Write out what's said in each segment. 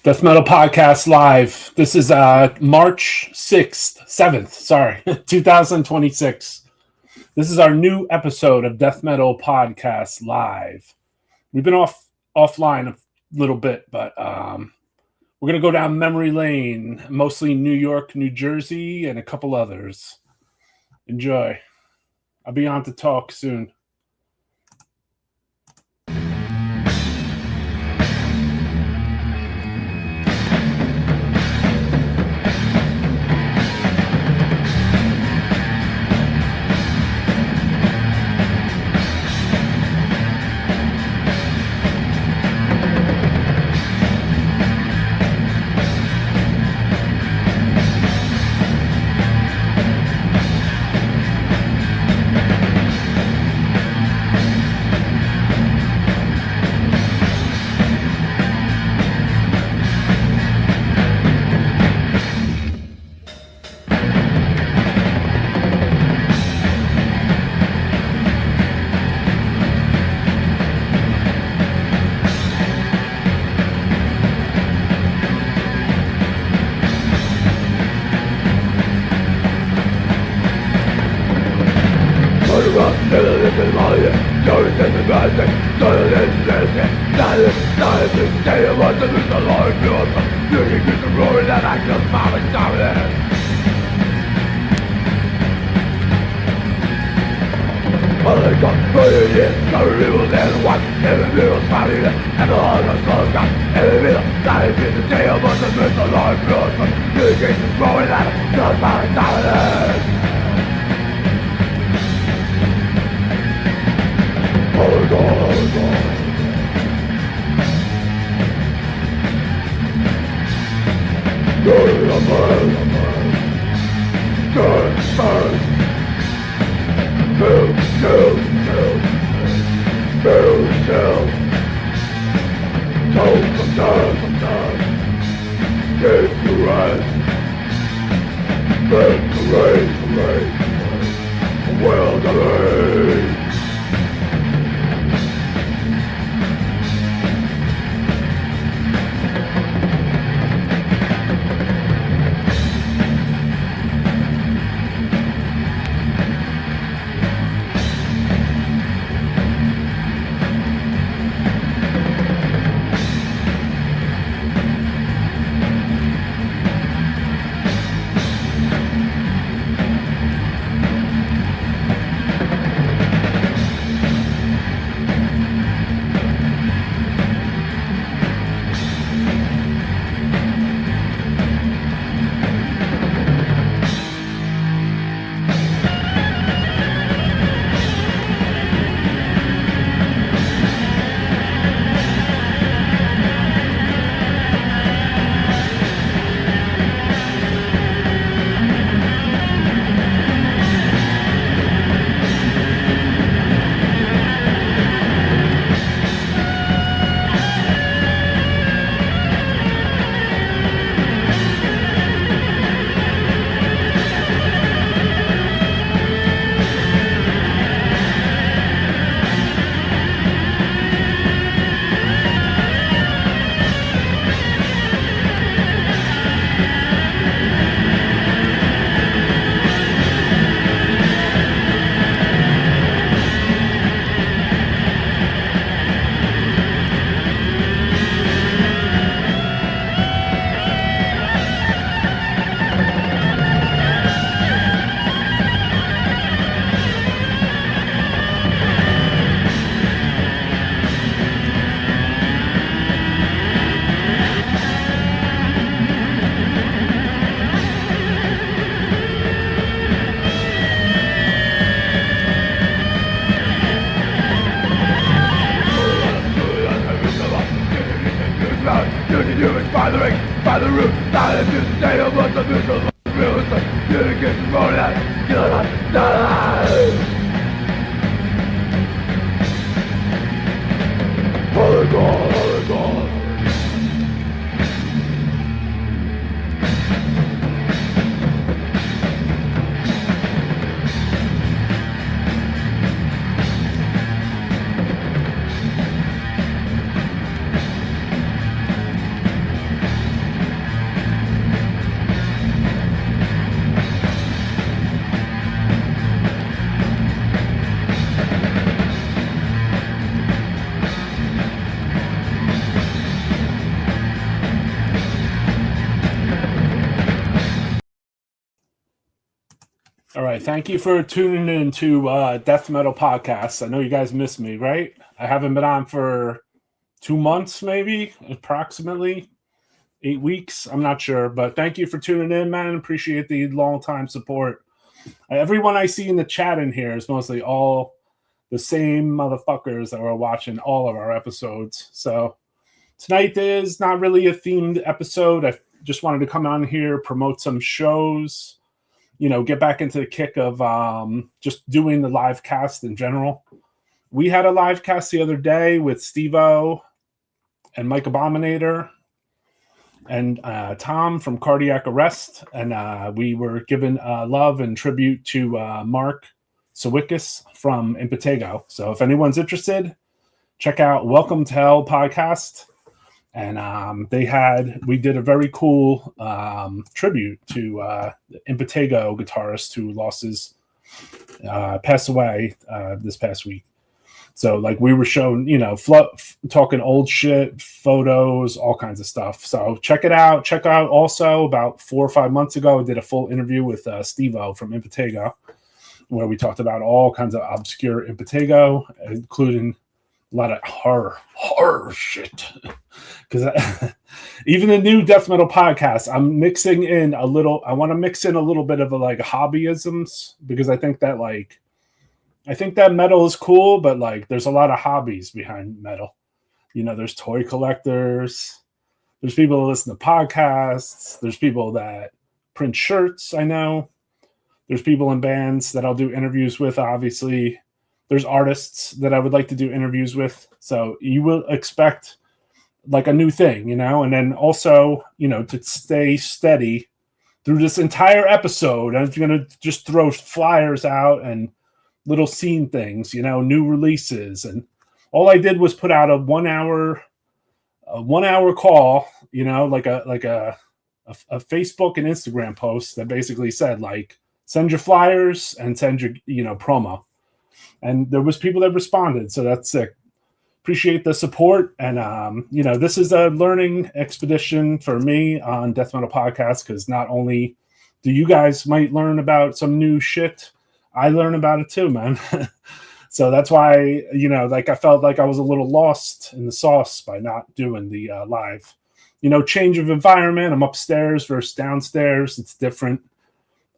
Death Metal Podcast Live. This is March 7th, 2026. This is our new episode of Death Metal Podcast Live. We've been offline a little bit, but we're going to go down memory lane, mostly New York, New Jersey, and a couple others. Enjoy. I'll be on to talk soon. All right, thank you for tuning in to Death Metal Podcasts. I know you guys missed me, right? I haven't been on for 2 months, maybe, approximately 8 weeks. I'm not sure, but thank you for tuning in, man. Appreciate the long time support. Everyone I see in the chat in here is mostly all the same motherfuckers that were watching all of our episodes. So tonight is not really a themed episode. I just wanted to come on here, promote some shows, get back into the kick of just doing the live cast in general. We had a live cast the other day with Steve-O and Mike Abominator and Tom from Cardiac Arrest. And we were giving love and tribute to Mark Sawickas from Impetigo. So if anyone's interested, check out Welcome to Hell podcast. And we did a very cool tribute to Impetigo guitarist who passed away this past week. So we were shown, talking old shit, photos, all kinds of stuff. So check it out. Check out also about 4 or 5 months ago, I did a full interview with Steve-O from Impetigo, where we talked about all kinds of obscure Impetigo, including a lot of horror shit. Because even the new Death Metal podcast, I'm mixing in I want to mix in a little bit of hobbyisms, because I think that metal is cool, but there's a lot of hobbies behind metal. There's toy collectors, there's people that listen to podcasts, there's people that print shirts, I know. There's people in bands that I'll do interviews with, obviously. There's artists that I would like to do interviews with. So you will expect a new thing, and then also, to stay steady through this entire episode. I'm going to just throw flyers out and little scene things, new releases. And all I did was put out a 1 hour call, like a Facebook and Instagram post that basically said send your flyers and send your, promo. And there was people that responded. So that's sick. Appreciate the support. And, this is a learning expedition for me on Death Metal Podcast, because not only do you guys might learn about some new shit, I learn about it too, man. So that's why, I felt like I was a little lost in the sauce by not doing the live, change of environment. I'm upstairs versus downstairs. It's different.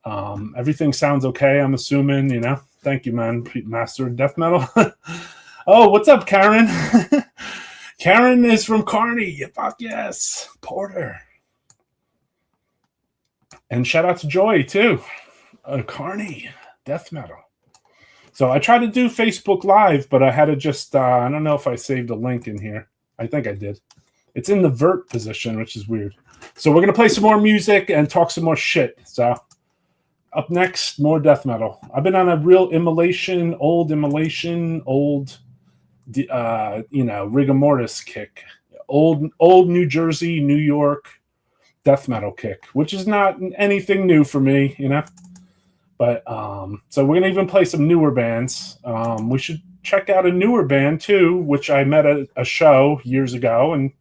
Everything sounds okay, I'm assuming, Thank you, man. Master of Death Metal. Oh, what's up, Karen? Karen is from Kearny. Fuck yes. Porter. And shout out to Joy, too. Kearny. Death Metal. So I tried to do Facebook Live, but I had to just, I don't know if I saved a link in here. I think I did. It's in the vert position, which is weird. So we're going to play some more music and talk some more shit. So up next, more death metal. I've been on a real Immolation, old Rigor Mortis kick. Old New Jersey, New York death metal kick, which is not anything new for me, But so we're gonna even play some newer bands. We should check out a newer band too, which I met at a show years ago, and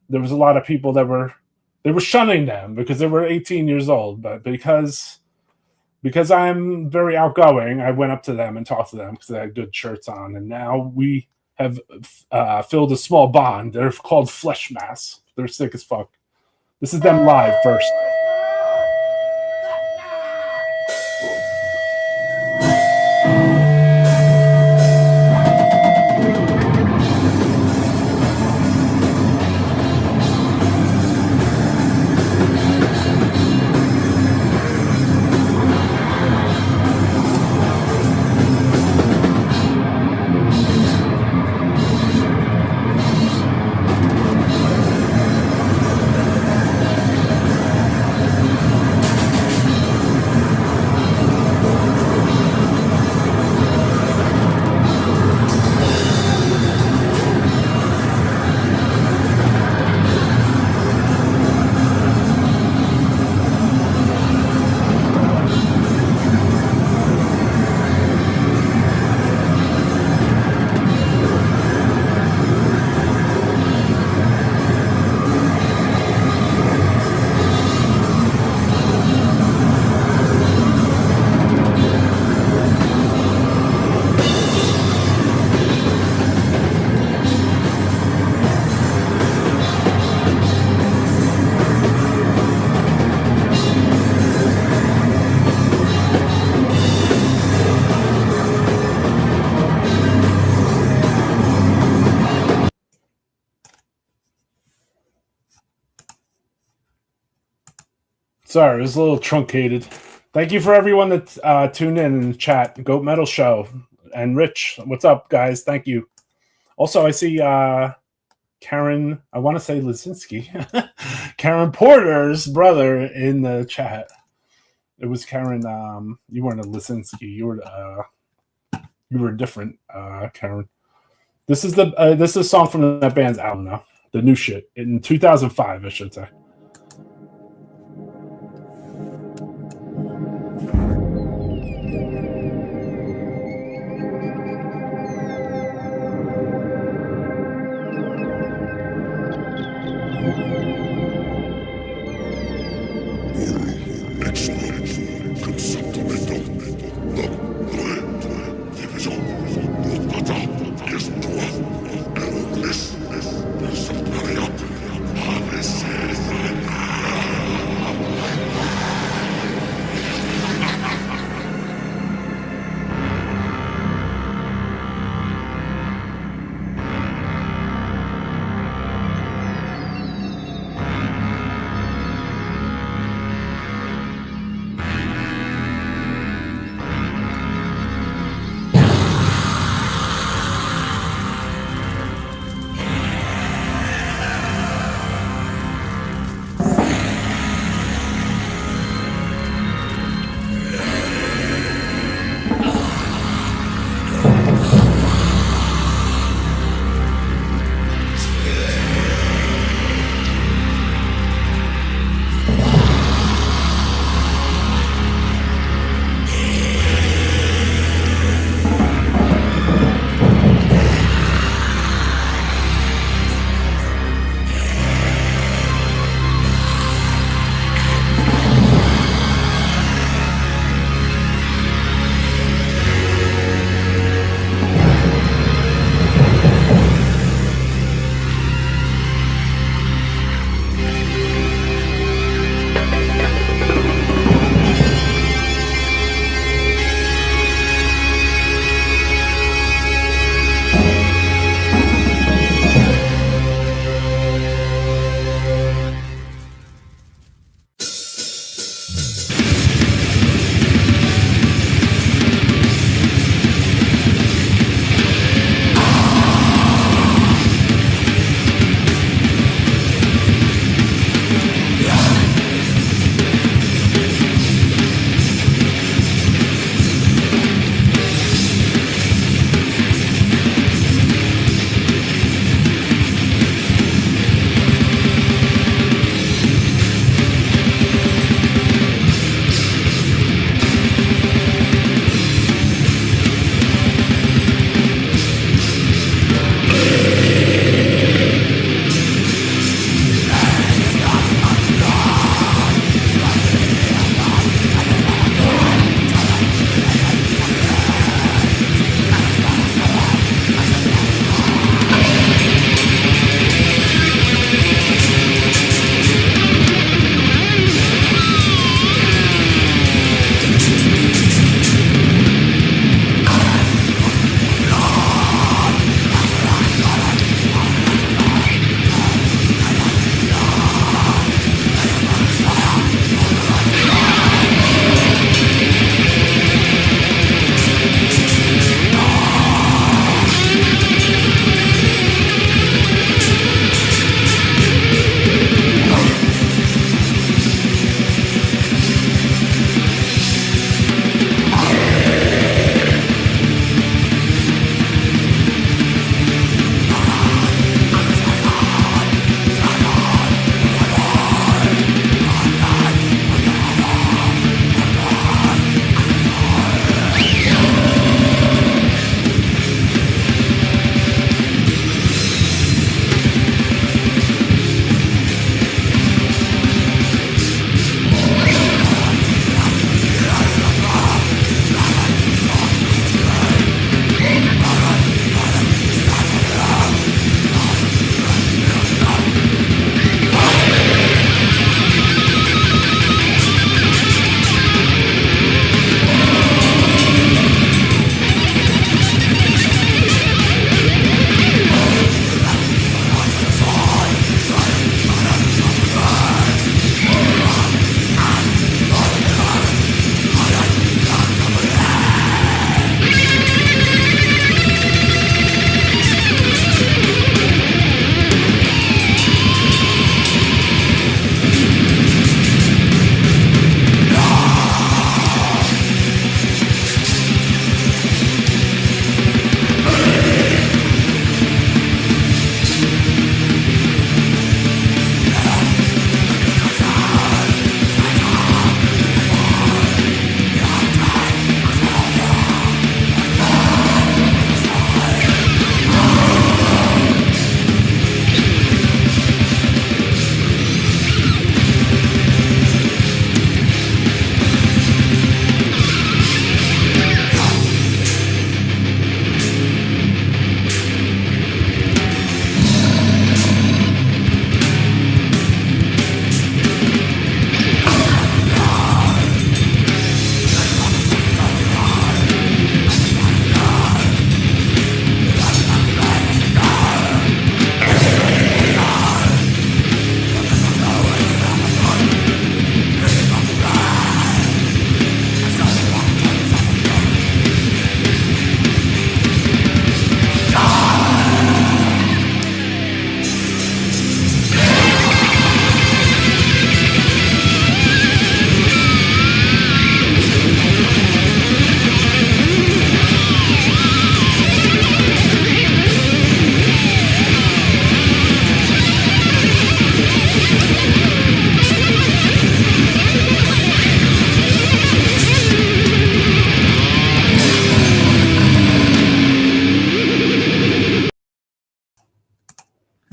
there was a lot of people that were shunning them because they were 18 years old. But because I'm very outgoing, I went up to them and talked to them because they had good shirts on, and now we have filled a small bond. They're called Fleshmass. They're sick as fuck. This is them live first. Sorry, it was a little truncated. Thank you for everyone that tuned in the chat. Goat Metal Show. And Rich, what's up, guys? Thank you. Also, I see Karen, I want to say Lisinski. Karen Porter's brother in the chat. It was Karen. You weren't a Lisinski. You were different, Karen. This is a song from that band's album now. The new shit. In 2005, I should say.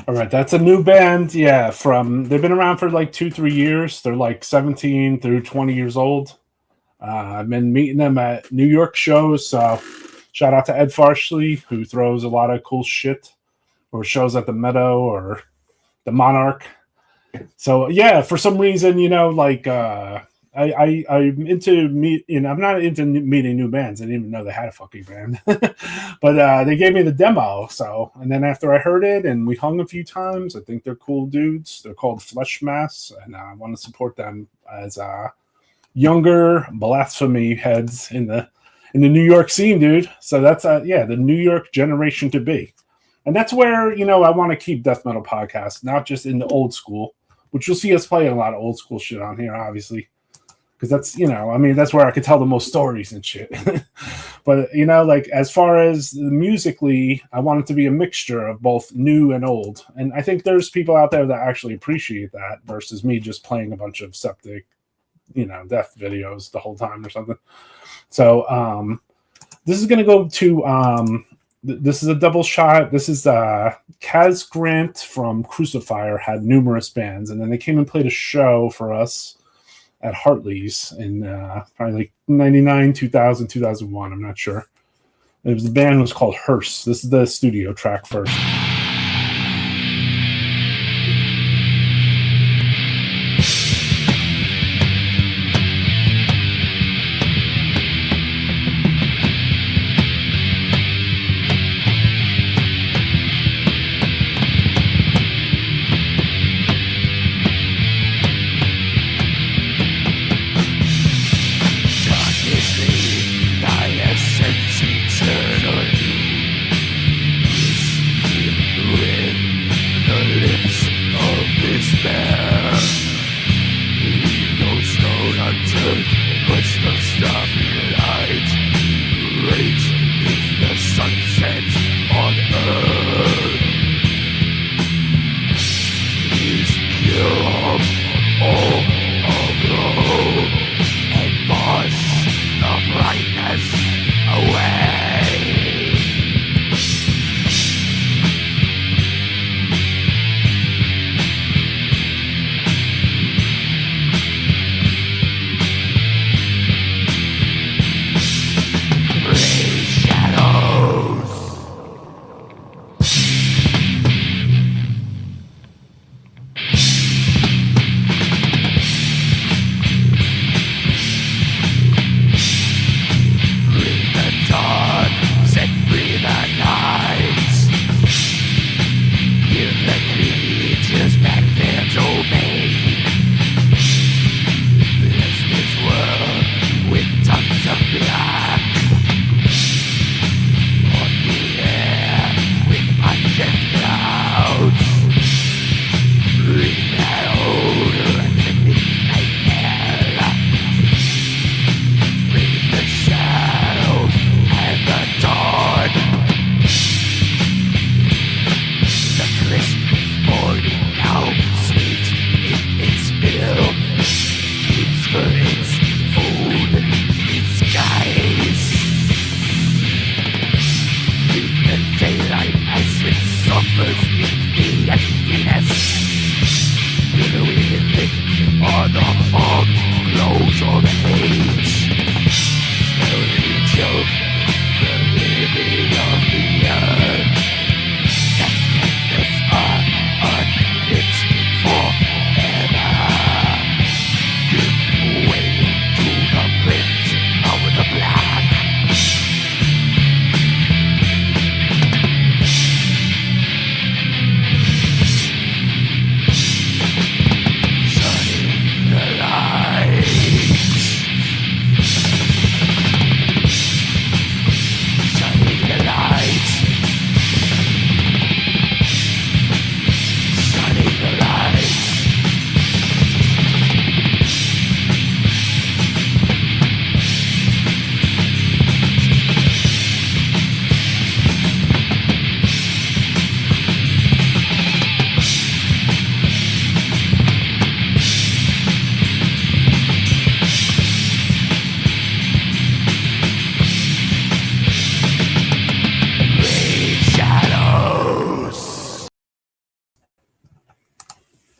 All right, that's a new band. Yeah, they've been around for like 2-3 years. They're like 17 through 20 years old. I've been meeting them at New York shows. So shout out to Ed Farsley, who throws a lot of cool shit, or shows at the Meadow or the Monarch. So yeah, for some reason, like I'm into I'm not into meeting new bands. I didn't even know they had a fucking band, but they gave me the demo. So, and then after I heard it and we hung a few times, I think they're cool dudes. They're called Fleshmass, and I want to support them as younger blasphemy heads in the New York scene, dude. So that's the New York generation to be. And that's where, I want to keep death metal podcasts, not just in the old school, which you'll see us playing a lot of old school shit on here, obviously. Because that's, that's where I could tell the most stories and shit. But, like as far as musically, I want it to be a mixture of both new and old. And I think there's people out there that actually appreciate that versus me just playing a bunch of septic, death videos the whole time or something. So this is going to go to... this is a double shot. This is Kaz Grant from Crucifier had numerous bands, and then they came and played a show for us at Hartley's in probably like 99, 2000, 2001. I'm not sure. The band was called Hearse. This is the studio track first.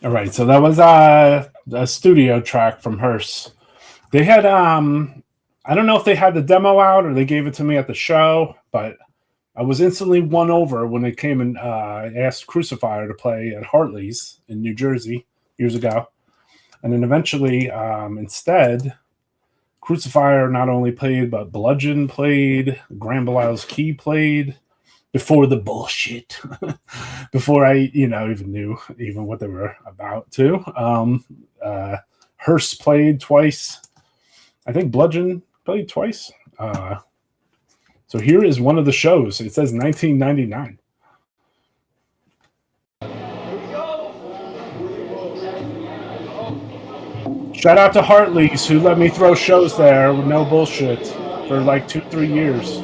All right, so that was a studio track from Hearse. They had I don't know if they had the demo out or they gave it to me at the show, but I was instantly won over when they came and asked Crucifier to play at Hartley's in New Jersey years ago. And then eventually, instead, Crucifier not only played, but Bludgeon played, Grand Belial's Key played, before the bullshit, before I, even knew even what they were about too. Hearse played twice. I think Bludgeon played twice. So here is one of the shows. It says 1999. Shout out to Hartley's who let me throw shows there with no bullshit for like 2-3 years.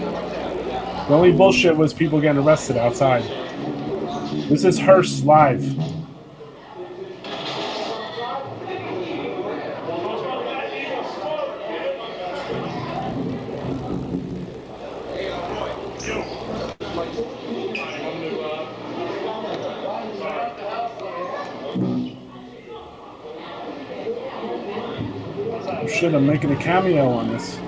The only bullshit was people getting arrested outside. This is Hearse live. Oh shit, I'm making a cameo on this.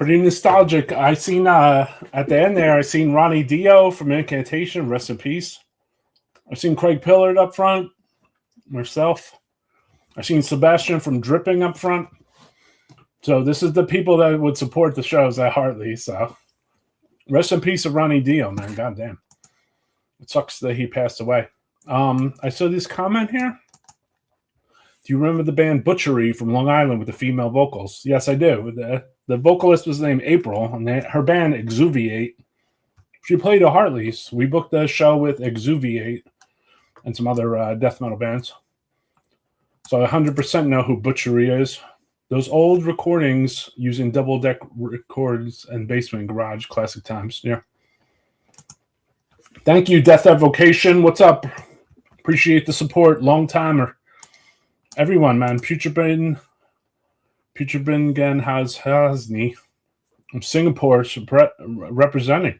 Pretty nostalgic. I seen at the end there, I seen Ronny Deo from Incantation, rest in peace. I seen Craig Pillard up front, myself. I seen Sebastian from Dripping up front. So this is the people that would support the shows at Hartley. So rest in peace of Ronny Deo, man. Goddamn. It sucks that he passed away. I saw this comment here. Do you remember the band Butchery from Long Island with the female vocals? Yes, I do. The vocalist was named April, and her band Exuviate. She played at Hartley's. We booked the show with Exuviate and some other death metal bands. So I 100% know who Butchery is. Those old recordings using double deck records and basement garage, classic times. Yeah. Thank you, Death Evocation. What's up? Appreciate the support. Long timer. Everyone, man. Putrifact again has Hasni from Singapore representing.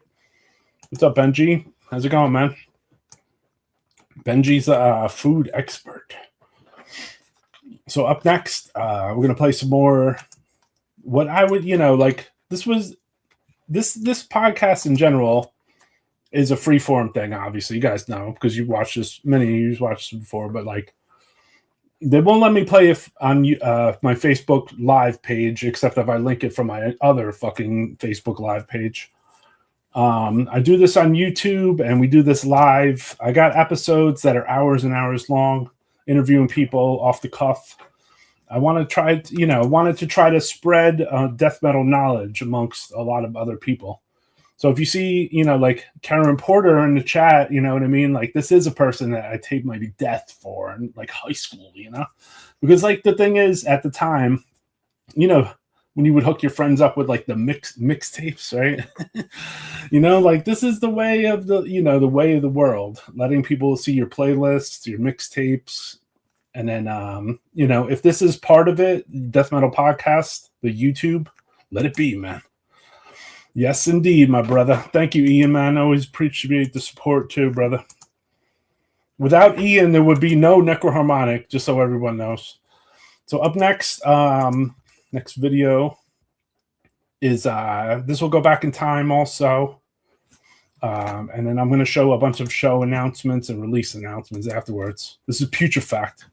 What's up, Benji? How's it going, man? Benji's a food expert. So up next, we're gonna play some more. What I would, this podcast in general is a free form thing. Obviously, you guys know because you watched this. Many of you watched this before, but they won't let me play it on my Facebook Live page, except if I link it from my other fucking Facebook Live page. I do this on YouTube, and we do this live. I got episodes that are hours and hours long, interviewing people off the cuff. I want to try, wanted to try to spread death metal knowledge amongst a lot of other people. So if you see, Karen Porter in the chat, you know what I mean? This is a person that I taped my death for in high school, because the thing is at the time, when you would hook your friends up with the mixtapes, right? This is the way of the way of the world, letting people see your playlists, your mixtapes. And then, if this is part of it, Death Metal Podcast, the YouTube, let it be, man. Yes, indeed, my brother. Thank you, Ian, man. I always appreciate the support too, brother. Without Ian, there would be no Necroharmonic, just so everyone knows. So up next, next video is, this will go back in time also. And then I'm going to show a bunch of show announcements and release announcements afterwards. This is Putrifact.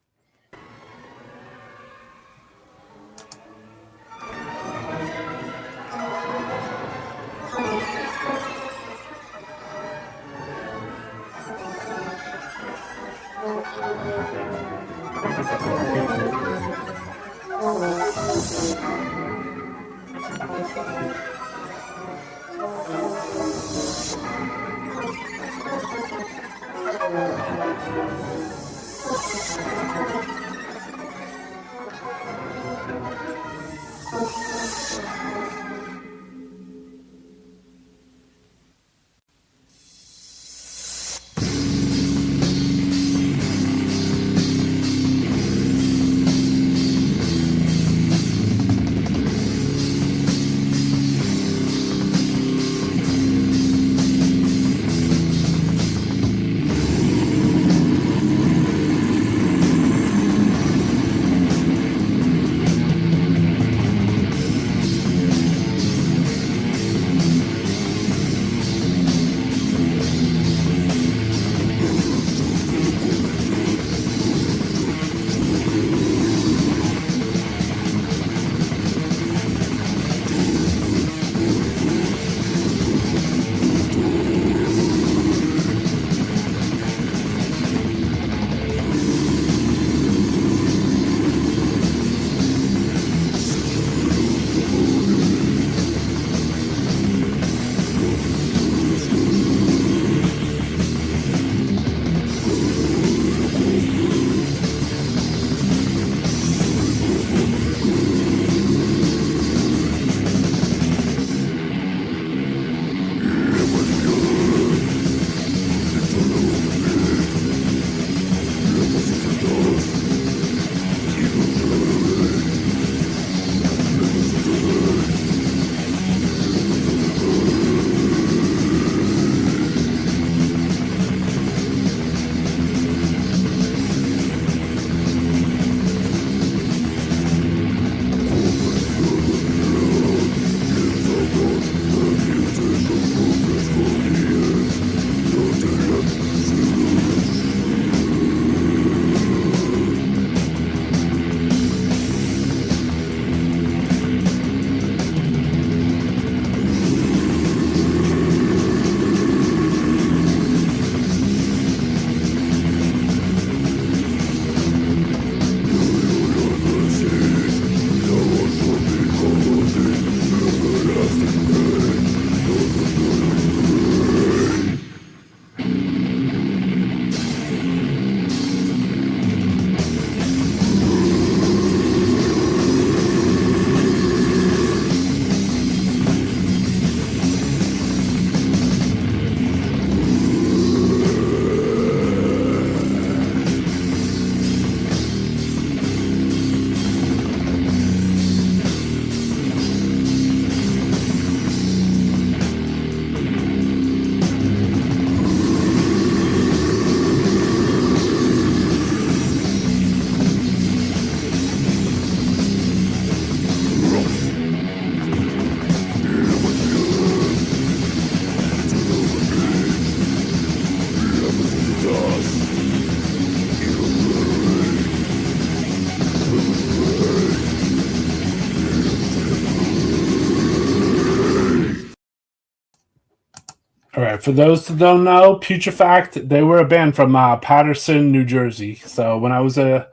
All right, for those that don't know, Putrifact, they were a band from Paterson, New Jersey. So when I was a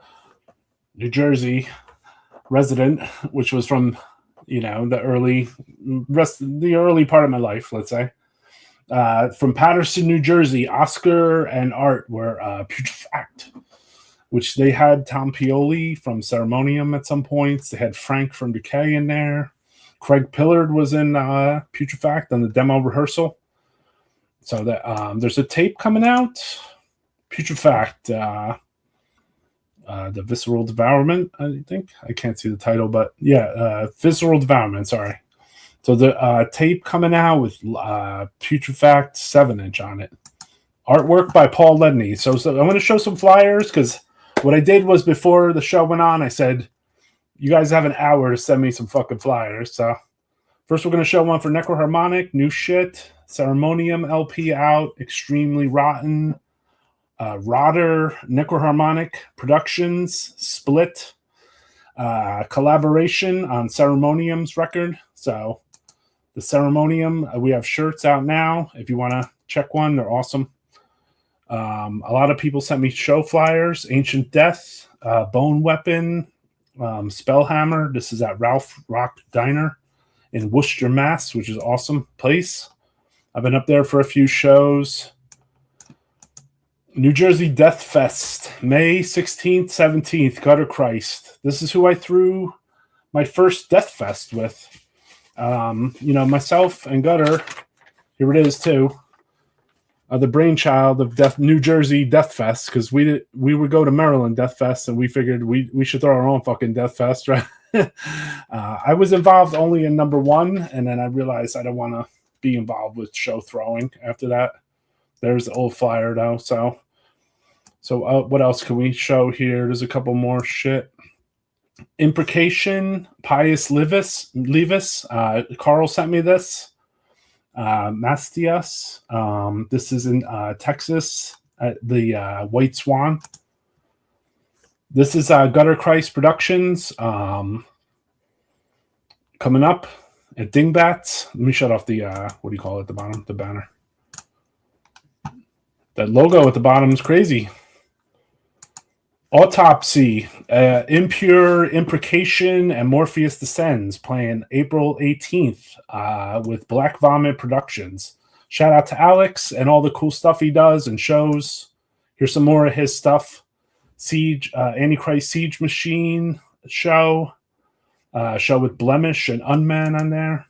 New Jersey resident, which was from, the early part of my life, let's say, from Paterson, New Jersey, Oscar and Art were Putrifact, which they had Tom Pioli from Ceremonium at some points. They had Frank from Decay in there. Craig Pillard was in Putrifact on the demo rehearsal. So that there's a tape coming out, Putrifact, the Visceral Devourment, I think. I can't see the title, but yeah, Visceral Devourment, sorry. So the tape coming out with Putrifact 7-inch on it. Artwork by Paul Ledney. So I'm going to show some flyers, because what I did was before the show went on, I said, you guys have an hour to send me some fucking flyers. So first we're going to show one for Necroharmonic, new shit. Ceremonium LP out, Extremely Rotten, Rotter, Necroharmonic Productions, Split, collaboration on Ceremonium's record. So the Ceremonium, we have shirts out now. If you want to check one, they're awesome. A lot of people sent me show flyers. Ancient Death, Bone Weapon, Spellhammer. This is at Ralph Rock Diner in Worcester, Mass, which is an awesome place. I've been up there for a few shows. New Jersey Death Fest, May 16th, 17th, Gutter Christ. This is who I threw my first Death Fest with. Myself and Gutter, here it is too, the brainchild of New Jersey Death Fest, because we would go to Maryland Death Fest, and we figured we should throw our own fucking Death Fest, right? I was involved only in number one, and then I realized I don't want to be involved with show throwing after that. There's the old flyer though. So what else can we show here? There's a couple more shit. Imprecation, Pius Levis. Carl sent me this. Mastias. This is in Texas at the White Swan. This is Gutter Christ Productions. Coming up at Dingbats. Let me shut off the, what do you call it at the bottom? The banner. That logo at the bottom is crazy. Autopsy, Impure, Imprecation, and Morpheus Descends, playing April 18th with Black Vomit Productions. Shout out to Alex and all the cool stuff he does and shows. Here's some more of his stuff. Siege, Antichrist Siege Machine show. Show with Blemish and Unman on there.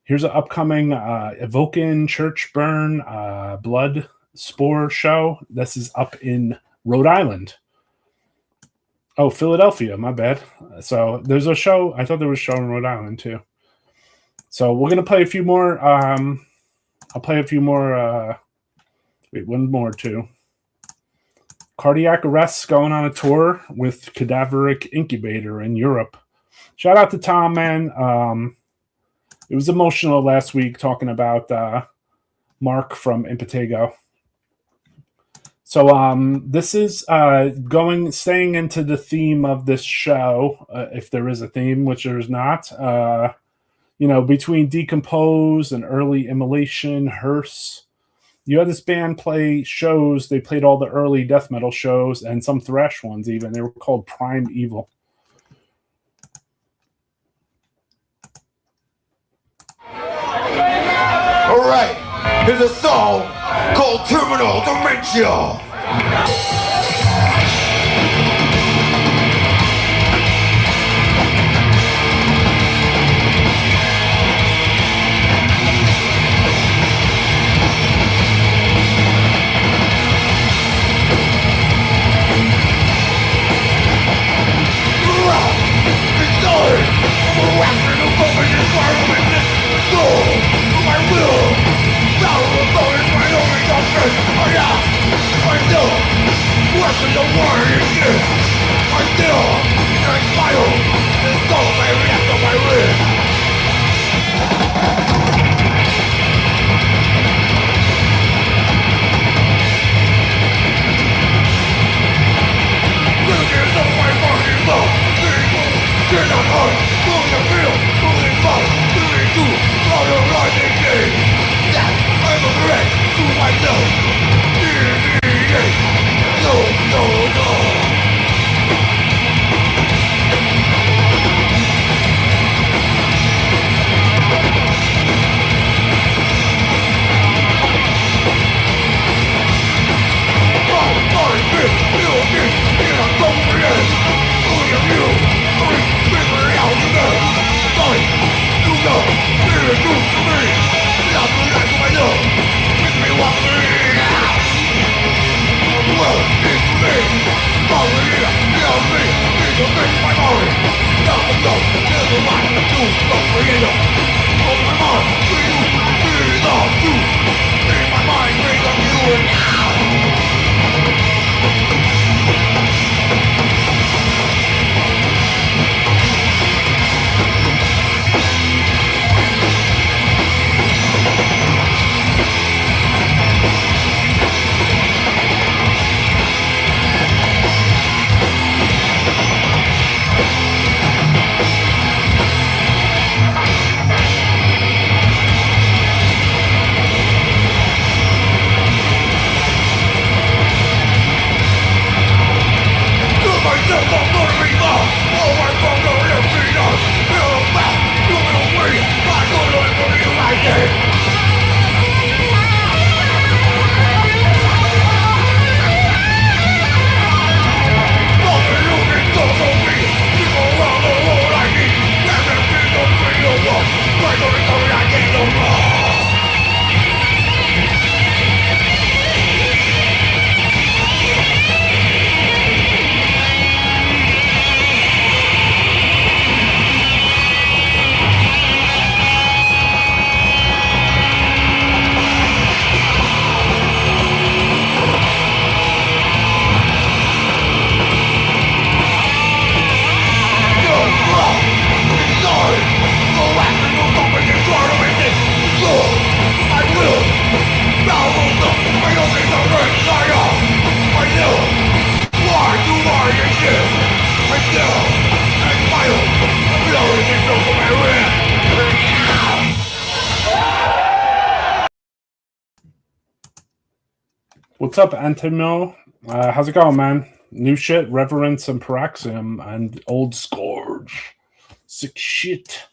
Here's an upcoming Evoken Church Burn Blood Spore show. This is up in Rhode Island. Oh, Philadelphia, my bad. So there's a show. I thought there was a show in Rhode Island too. So we're going to play a few more. I'll play a few more. Wait, one more too. Cardiac Arrest's going on a tour with Cadaveric Incubator in Europe. Shout out to Tom, man. It was emotional last week talking about Mark from Impetigo. So this is staying into the theme of this show, if there is a theme, which there's not. Between Decompose and early Immolation, Hearse. You had this band play shows. They played all the early death metal shows and some thrash ones even. They were called Prime Evil. All right, here's a song called Terminal Dementia. What's up, Antimil? How's it going, man? New shit, Reverence and Paraxium, and Old Scourge. Sick shit.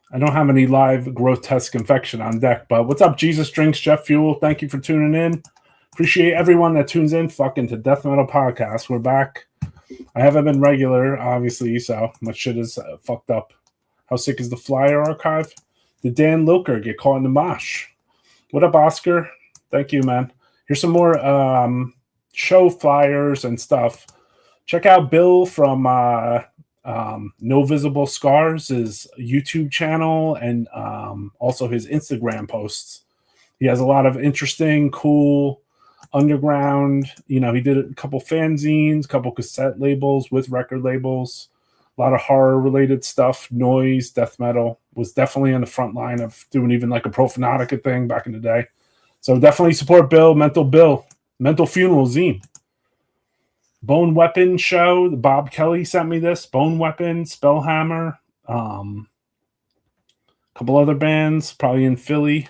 I don't have any live grotesque infection on deck, but what's up, Jesus Drinks, Jeff Fuel? Thank you for tuning in. Appreciate everyone that tunes in fucking to Death Metal Podcast. We're back. I haven't been regular, obviously, so my shit is fucked up. How sick is the Flyer archive? Did Dan Lilker get caught in the mosh? What up, Oscar? Thank you, man. Here's some more show flyers and stuff. Check out Bill from No Visible Scars, his YouTube channel, and also his Instagram posts. He has a lot of interesting, cool, underground. You know, he did a couple fanzines, a couple cassette labels with record labels, a lot of horror-related stuff, noise, death metal. Was definitely on the front line of doing even like a Profanautica thing back in the day. So definitely support Bill, Mental Funeral Zine. Bone Weapon show. Bob Kelly sent me this. Bone Weapon, Spellhammer. A couple other bands, probably in Philly.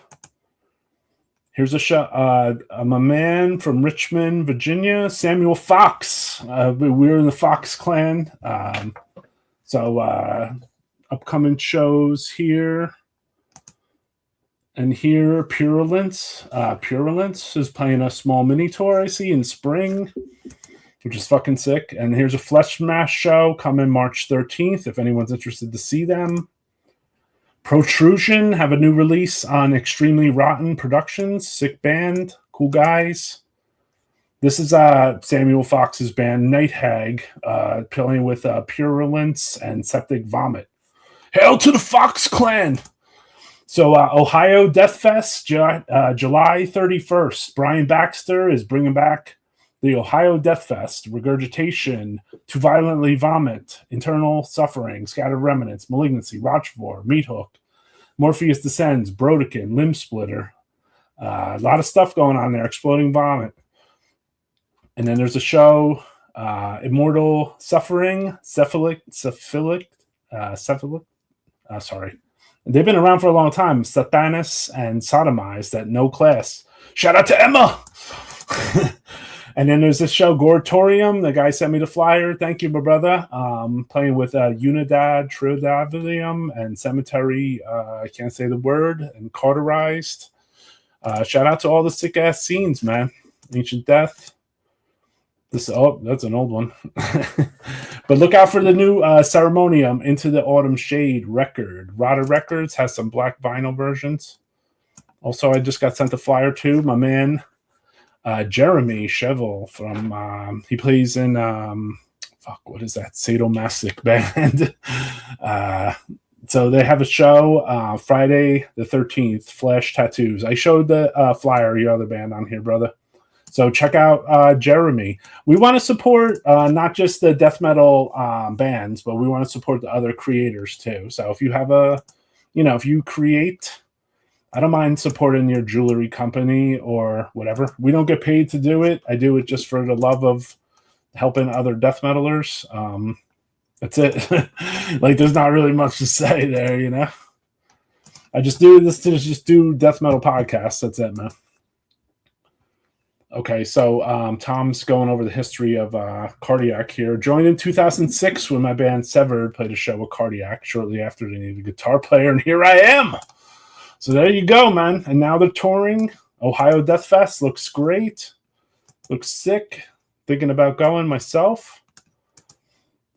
Here's a show. I'm a man from Richmond, Virginia. Samuel Fox. We're in the Fox clan. Upcoming shows here. And here, Purulence. Purulence is playing a small mini tour, I see, in spring, which is fucking sick. And here's a Fleshmass show coming March 13th, if anyone's interested to see them. Protrusion have a new release on Extremely Rotten Productions. Sick band. Cool guys. This is Samuel Fox's band, Night Hag, playing with Purulence and Septic Vomit. Hail to the Fox Clan! So Ohio Death Fest, July 31st. Brian Baxter is bringing back the Ohio Death Fest, Regurgitation, To Violently Vomit, Internal Suffering, Scattered Remnants, Malignancy, Rochefort, Meathook, Morpheus Descends, Brodekin, Limb Splitter. A lot of stuff going on there. Exploding Vomit. And then there's a show, Immortal Suffering, Cephalic. They've been around for a long time. Satanus and Sodomized at No Class. Shout out to Emma! And then there's this show, Goratorium. The guy sent me the flyer. Thank you, my brother. Playing with Unidad, Tridavium, and Cemetery, I can't say the word, and Carterized. Shout out to all the sick-ass scenes, man. Ancient Death. That's an old one. But look out for the new Ceremonium, Into the Autumn Shade record. Rada Records has some black vinyl versions. Also, I just got sent a flyer too. My man, Jeremy Cheval from, he plays in, what is that? Sadomastic band. So they have a show Friday the 13th, Flash Tattoos. I showed the flyer, your other band on here, brother. So check out Jeremy. We want to support not just the death metal bands, but we want to support the other creators too. So if you have if you create, I don't mind supporting your jewelry company or whatever. We don't get paid to do it. I do it just for the love of helping other death metalers. That's it. Like, there's not really much to say there, I just do this to just do death metal podcasts. That's it, man. Okay, so Tom's going over the history of Cardiac here. Joined in 2006 when my band Severed played a show with Cardiac. Shortly after, they needed a guitar player, and here I am. So there you go, man. And now they're touring. Ohio Death Fest looks great. Looks sick. Thinking about going myself.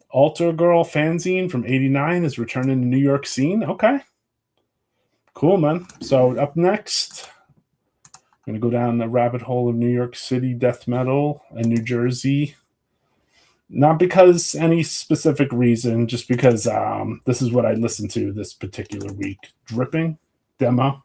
Altar Girl fanzine from 89 is returning to New York scene. Okay. Cool, man. So up next, I'm going to go down the rabbit hole of New York City death metal and New Jersey. Not because any specific reason, just because this is what I listened to this particular week. Dripping demo.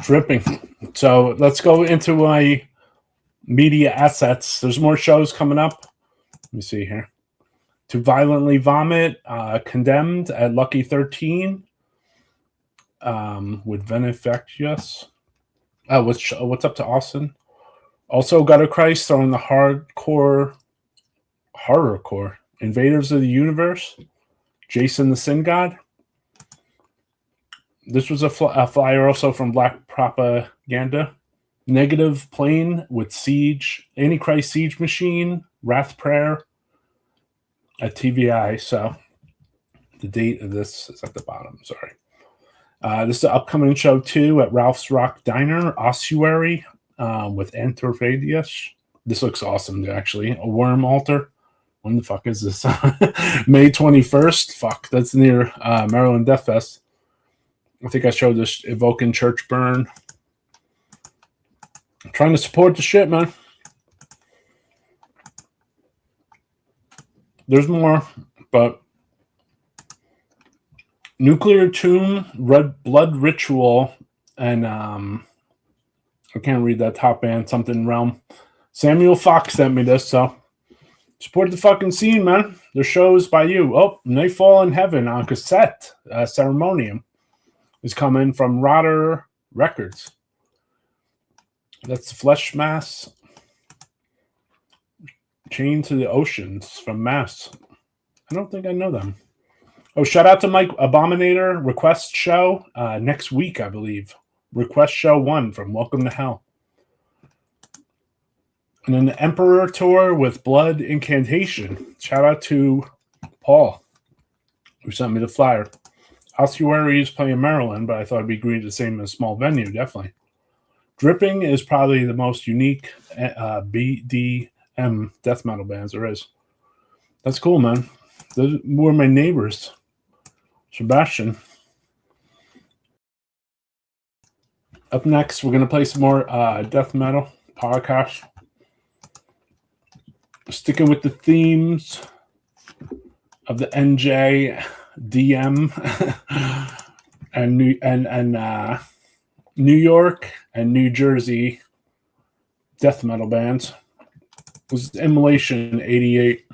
Dripping. So let's go into my media assets. There's more shows coming up. Let me see here. To Violently Vomit, Condemned at Lucky 13 with Benefactious. What's up to Austin? Also, Gutter Christ throwing the horrorcore Invaders of the Universe. Jason the Sin God. This was a flyer also from Black Propaganda. Negative Plane with Siege, Antichrist Siege Machine, Wrath Prayer at TVI. So the date of this is at the bottom. Sorry. This is an upcoming show too at Ralph's Rock Diner, Ossuary with Anthrophagus. This looks awesome, actually. A Worm Altar. When the fuck is this? May 21st. Fuck, that's near Maryland Death Fest. I think I showed this Evoking Church Burn. I'm trying to support the shit, man. There's more, but Nuclear Tomb, Red Blood Ritual, and I can't read that top band, something Realm. Samuel Fox sent me this, so support the fucking scene, man. There's shows by you. Oh, Nightfall in Heaven on cassette. Ceremonium is coming from Rigor Records. That's Fleshmass. Chained to the Oceans from Mass. I don't think I know them. Oh, shout out to Mike Abominator. Request show next week, I believe. Request show 1 from Welcome to Hell. And then the Emperor Tour with Blood Incantation. Shout out to Paul, who sent me the flyer. Ossuary is playing Maryland, but I thought it'd be great the same as small venue, definitely. Dripping is probably the most unique BDM death metal bands there is. That's cool, man. Those were my neighbors. Sebastian. Up next, we're going to play some more death metal podcasts. Sticking with the themes of the NJ, DM, and New York and New Jersey death metal bands. This is Immolation 88.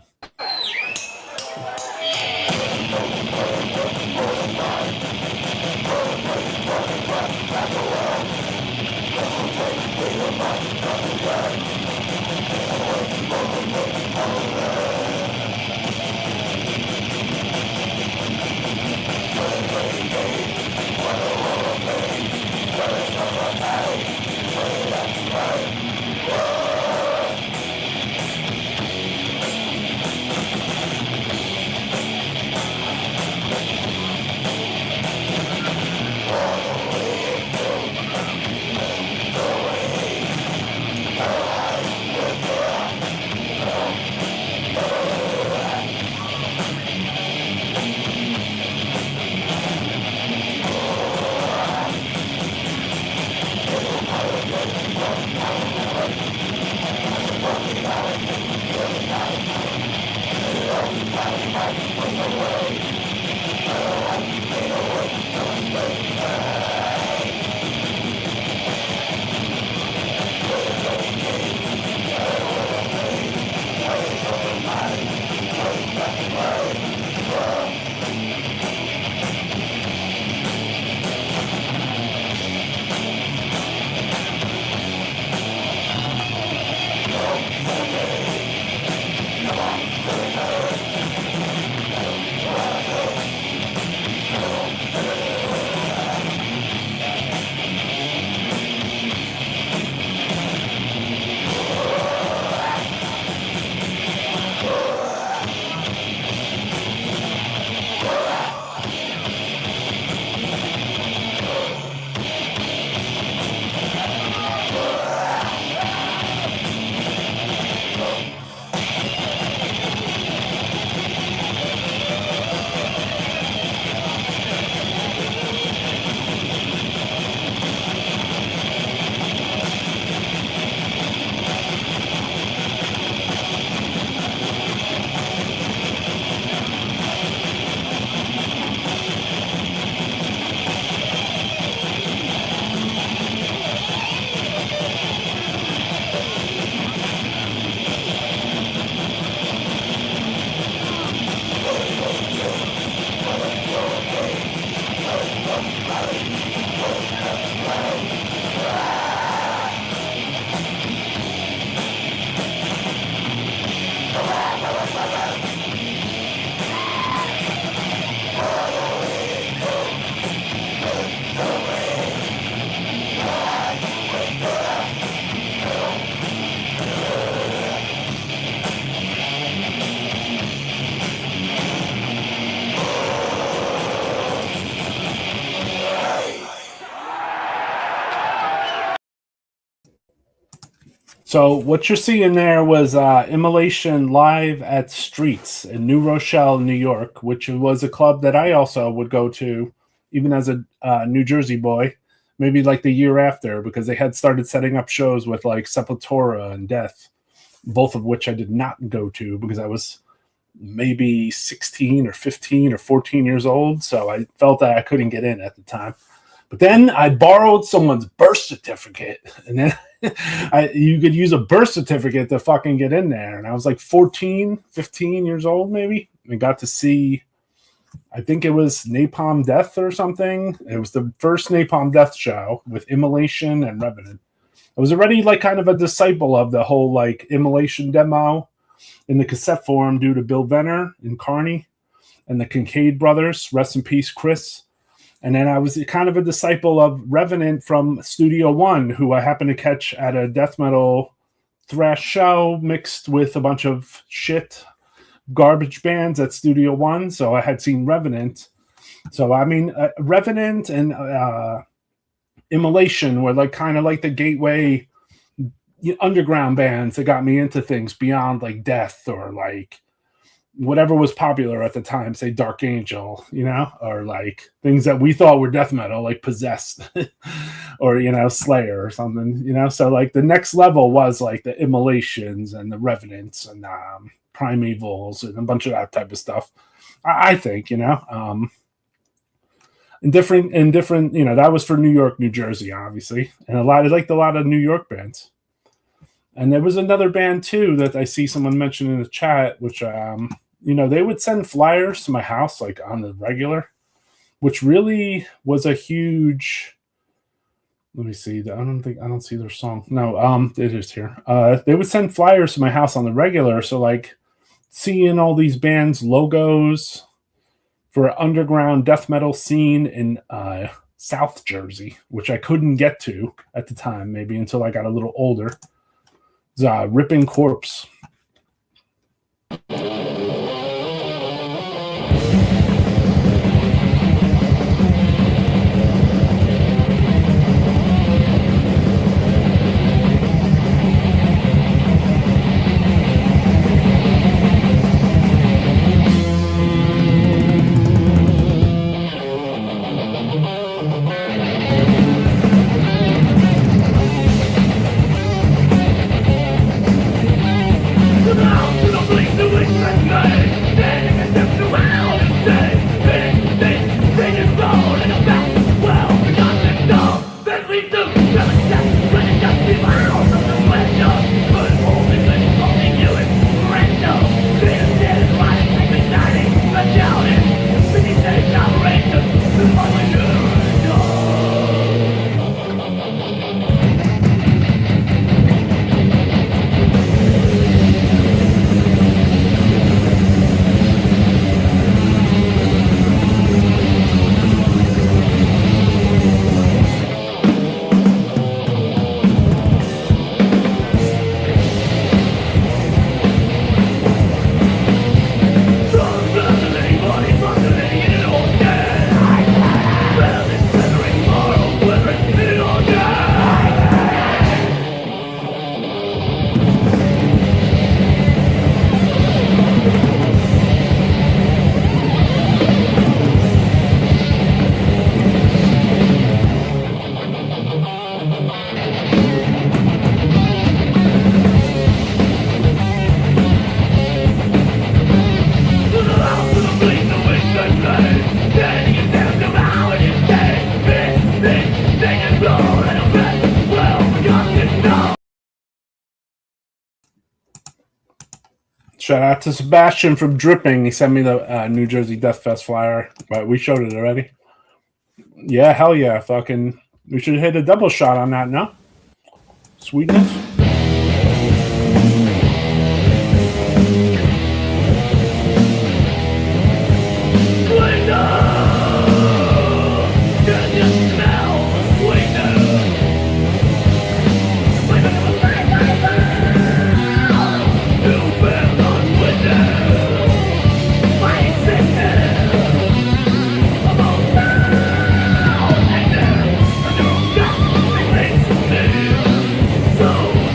So what you're seeing there was Immolation live at Streets in New Rochelle, New York, which was a club that I also would go to, even as a New Jersey boy, maybe like the year after, because they had started setting up shows with like Sepultura and Death, both of which I did not go to because I was maybe 16 or 15 or 14 years old. So I felt that I couldn't get in at the time. But then I borrowed someone's birth certificate, and then you could use a birth certificate to fucking get in there. And I was like 14, 15 years old, maybe. And got to see, I think it was Napalm Death or something. It was the first Napalm Death show with Immolation and Revenant. I was already like kind of a disciple of the whole like Immolation demo in the cassette form due to Belle Verne and Kearny and the Kincaid brothers. Rest in peace, Chris. And then I was kind of a disciple of Revenant from Studio One, who I happened to catch at a death metal thrash show mixed with a bunch of shit garbage bands at Studio One. So I had seen Revenant. So, I mean, Revenant and Immolation were like kind of like the gateway underground bands that got me into things beyond like Death or like whatever was popular at the time, say Dark Angel, you know, or like things that we thought were death metal, like Possessed or, you know, Slayer or something, you know. So like the next level was like the Immolations and the Revenants and Primevals and a bunch of that type of stuff. I think, you know, in different, you know, that was for New York, New Jersey, obviously. And I liked a lot of New York bands. And there was another band too that I see someone mention in the chat, which, you know, they would send flyers to my house like on the regular, which really was a huge. Let me see. I don't see their song. No, it is here. They would send flyers to my house on the regular. So like seeing all these bands' logos for an underground death metal scene in South Jersey, which I couldn't get to at the time, maybe until I got a little older. Ripping Corpse. Shout out to Sebastian from Dripping. He sent me the New Jersey Death Fest flyer, but we showed it already. Yeah, hell yeah. Fucking, we should hit a double shot on that now. Sweetness. So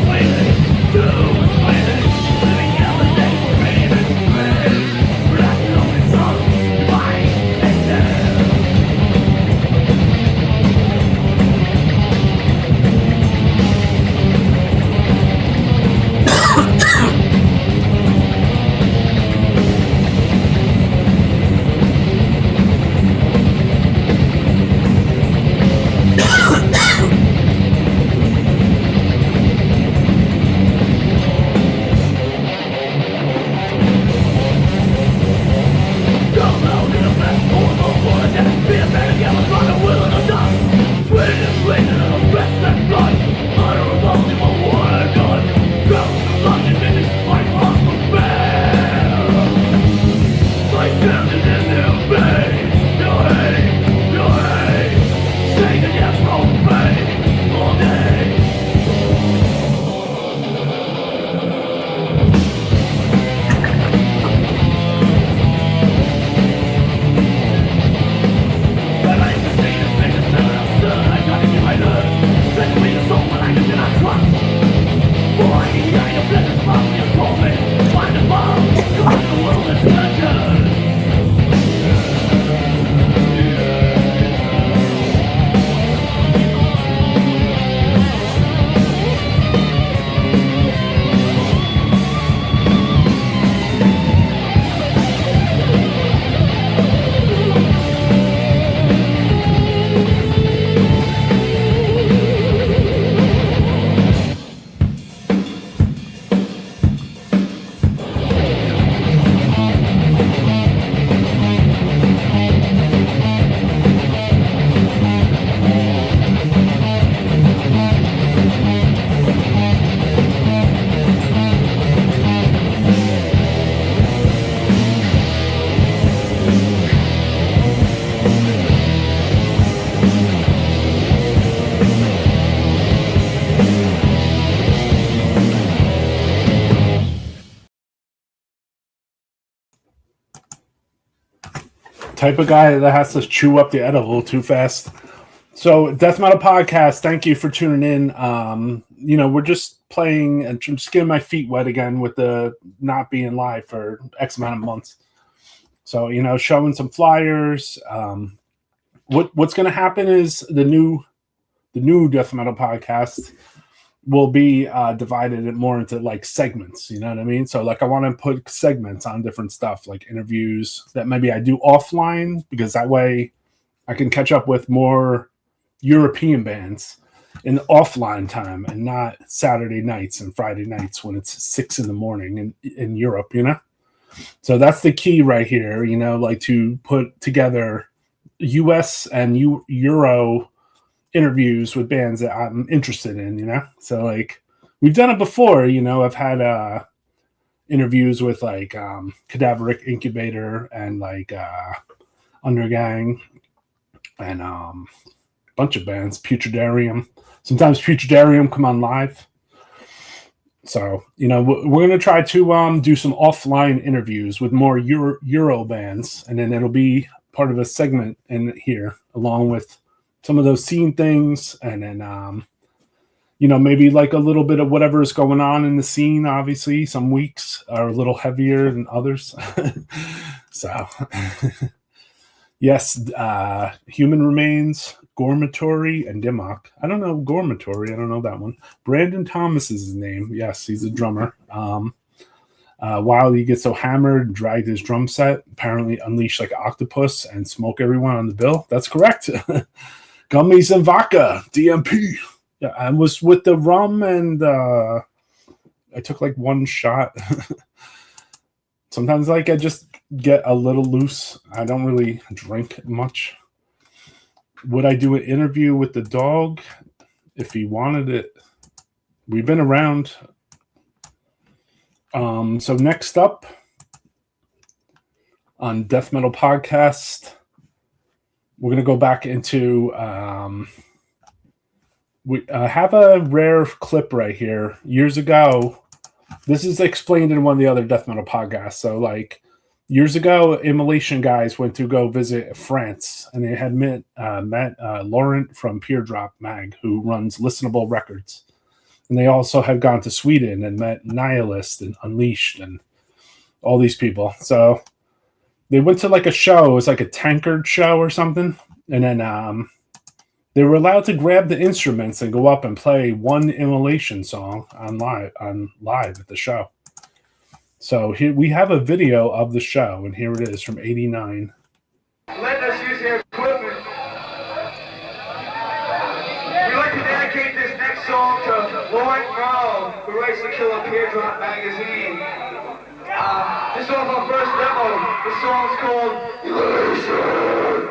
type of guy that has to chew up the edible too fast. So, Death Metal Podcast, thank you for tuning in. We're just playing and just getting my feet wet again with the not being live for X amount of months. So, showing some flyers. What's going to happen is the new Death Metal Podcast will be divided more into like segments. You know what I mean? So, like, I want to put segments on different stuff, like interviews that maybe I do offline, because that way I can catch up with more European bands in offline time and not Saturday nights and Friday nights when it's 6 a.m. in Europe, So that's the key right here, like to put together US and Euro interviews with bands that I'm interested in, So like we've done it before, I've had interviews with like Cadaveric Incubator and like Undergang and bunch of bands, Putridarium. Sometimes Putridarium come on live. So, we're going to try to do some offline interviews with more Euro bands, and then it'll be part of a segment in here, along with some of those scene things, and then, maybe like a little bit of whatever is going on in the scene. Obviously, some weeks are a little heavier than others. So, yes, Human Remains, Gormatory, and Dimmock. I don't know Gormatory. I don't know that one. Brandon Thomas is his name. Yes, he's a drummer. While he gets so hammered, dragged his drum set, apparently unleashed like an octopus and smoke everyone on the bill. That's correct. Gummies and vodka, DMP. Yeah, I was with the rum and I took like one shot. Sometimes like I just get a little loose. I don't really drink much. Would I do an interview with the dog if he wanted it? We've been around. So next up on Death Metal Podcast, we're going to go back into we have a rare clip right here. Years ago, this is explained in one of the other Death Metal podcasts. So like years ago, Immolation guys went to go visit France, and they had met Laurent from Peer Drop Mag, who runs Listenable Records. And they also had gone to Sweden and met Nihilist and Unleashed and all these people. So they went to like a show. It was like a tankard show or something. And then they were allowed to grab the instruments and go up and play one Immolation song on live at the show. So here we have a video of the show, and here it is from '89. Letting us use their equipment. We'd like to dedicate this next song to Lloyd Rowe, who writes the Killer Peer Drop magazine. This is off our first demo. The song's called Immolation.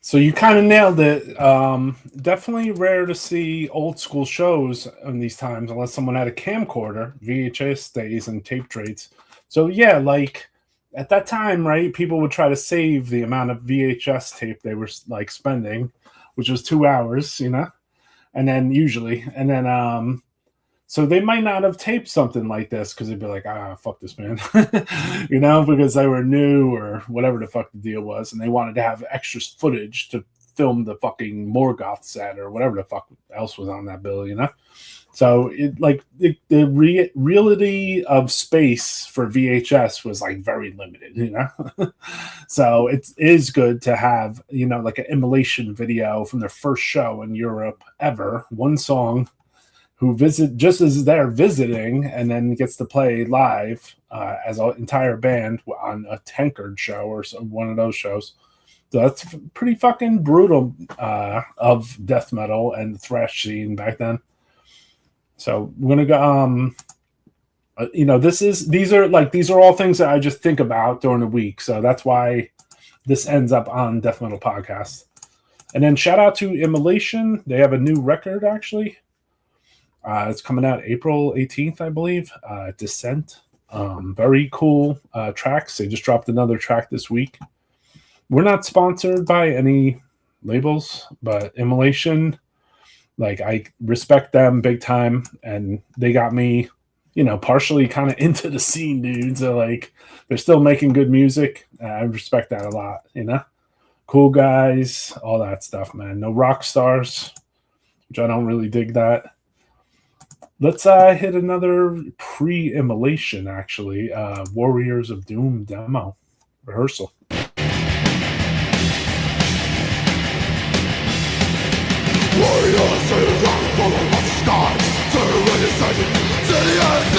So you kind of nailed it. Definitely rare to see old school shows in these times, unless someone had a camcorder, VHS days, and tape trades. So yeah, like at that time, right? People would try to save the amount of VHS tape they were like spending, which was 2 hours, and then usually, and then so they might not have taped something like this because they'd be like, fuck this, man. Because they were new or whatever the fuck the deal was. And they wanted to have extra footage to film the fucking Morgoth set or whatever the fuck else was on that bill, So the reality of space for VHS was like very limited, So it is good to have, like an Immolation video from their first show in Europe ever, one song, who just as they're visiting and then gets to play live as an entire band on a tankard show or one of those shows. So that's pretty fucking brutal of death metal and the thrash scene back then. So we're gonna go. These are all things that I just think about during the week. So that's why this ends up on Death Metal Podcast. And then shout out to Immolation. They have a new record actually. It's coming out April 18th, I believe. Descent. Very cool tracks. They just dropped another track this week. We're not sponsored by any labels, but Immolation, like, I respect them big time, and they got me, partially kind of into the scene, dude. So, like, they're still making good music. I respect that a lot, Cool guys, all that stuff, man. No rock stars, which I don't really dig that. Let's hit another pre-Immolation, actually. Warriors of Doom demo rehearsal. Warriors of the rock follow the sky, to the end.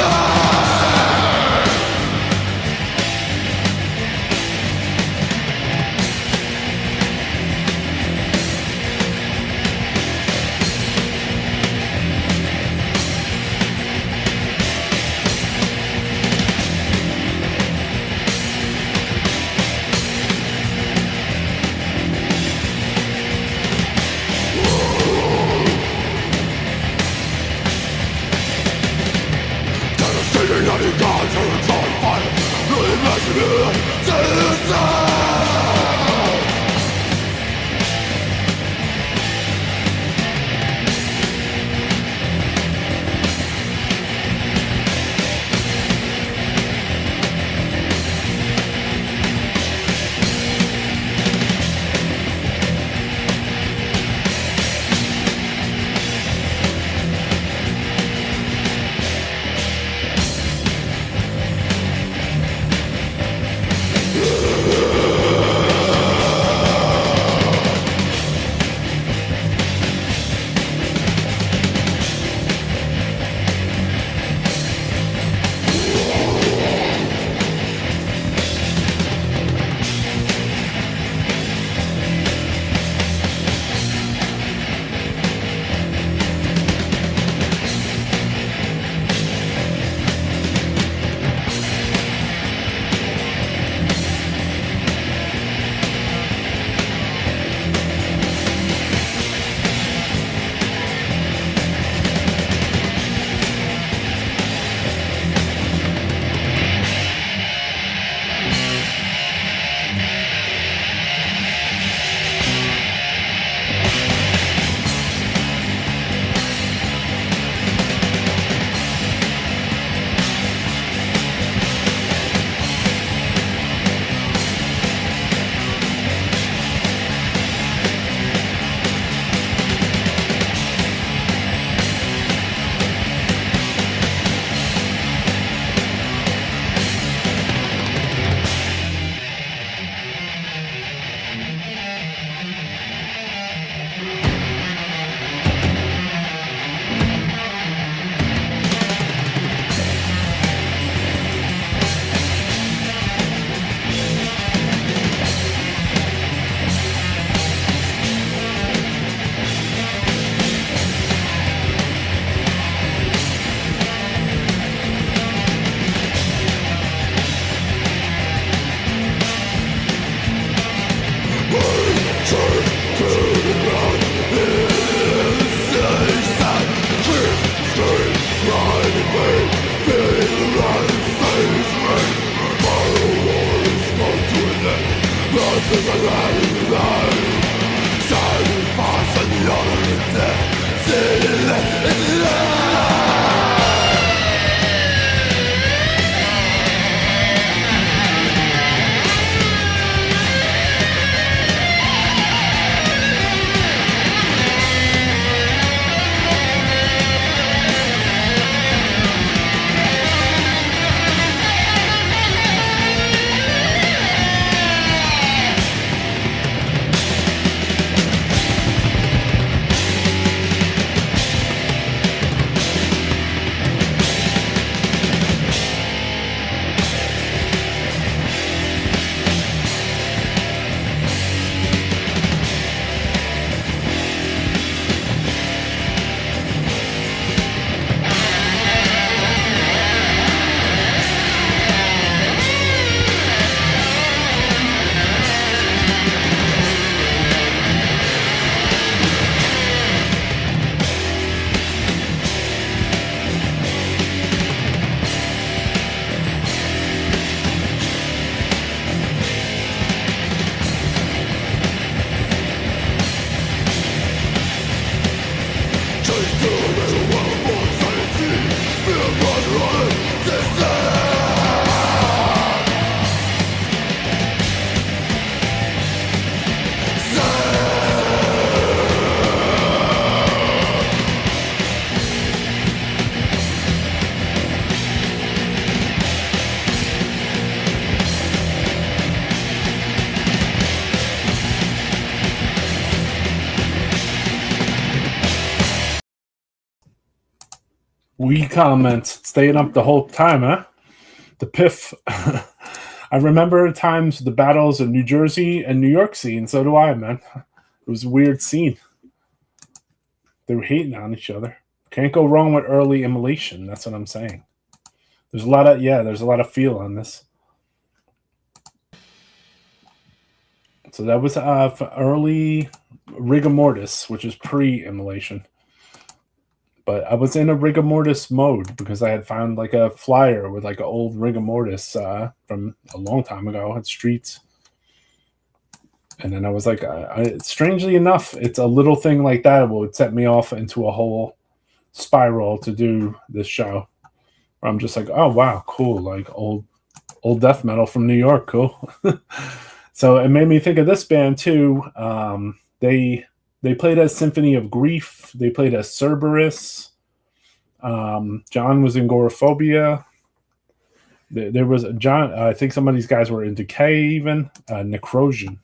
We comments staying up the whole time, huh? The Piff. I remember times the battles in New Jersey and New York scene. So do I, man. It was a weird scene. They were hating on each other. Can't go wrong with early Immolation. That's what I'm saying. There's a lot of feel on this. So that was for early Rigor Mortis, which is pre-Immolation. But I was in a Rigor Mortis mode because I had found like a flyer with like an old Rigor Mortis from a long time ago at Streets. And then I was like, strangely enough, it's a little thing like that would set me off into a whole spiral to do this show. Where I'm just like, oh, wow, cool. Like old death metal from New York. Cool. So it made me think of this band too. They played as Symphony of Grief. They played as Cerberus. John was in Goraphobia. There was John. I think some of these guys were in Decay even. Necrotion.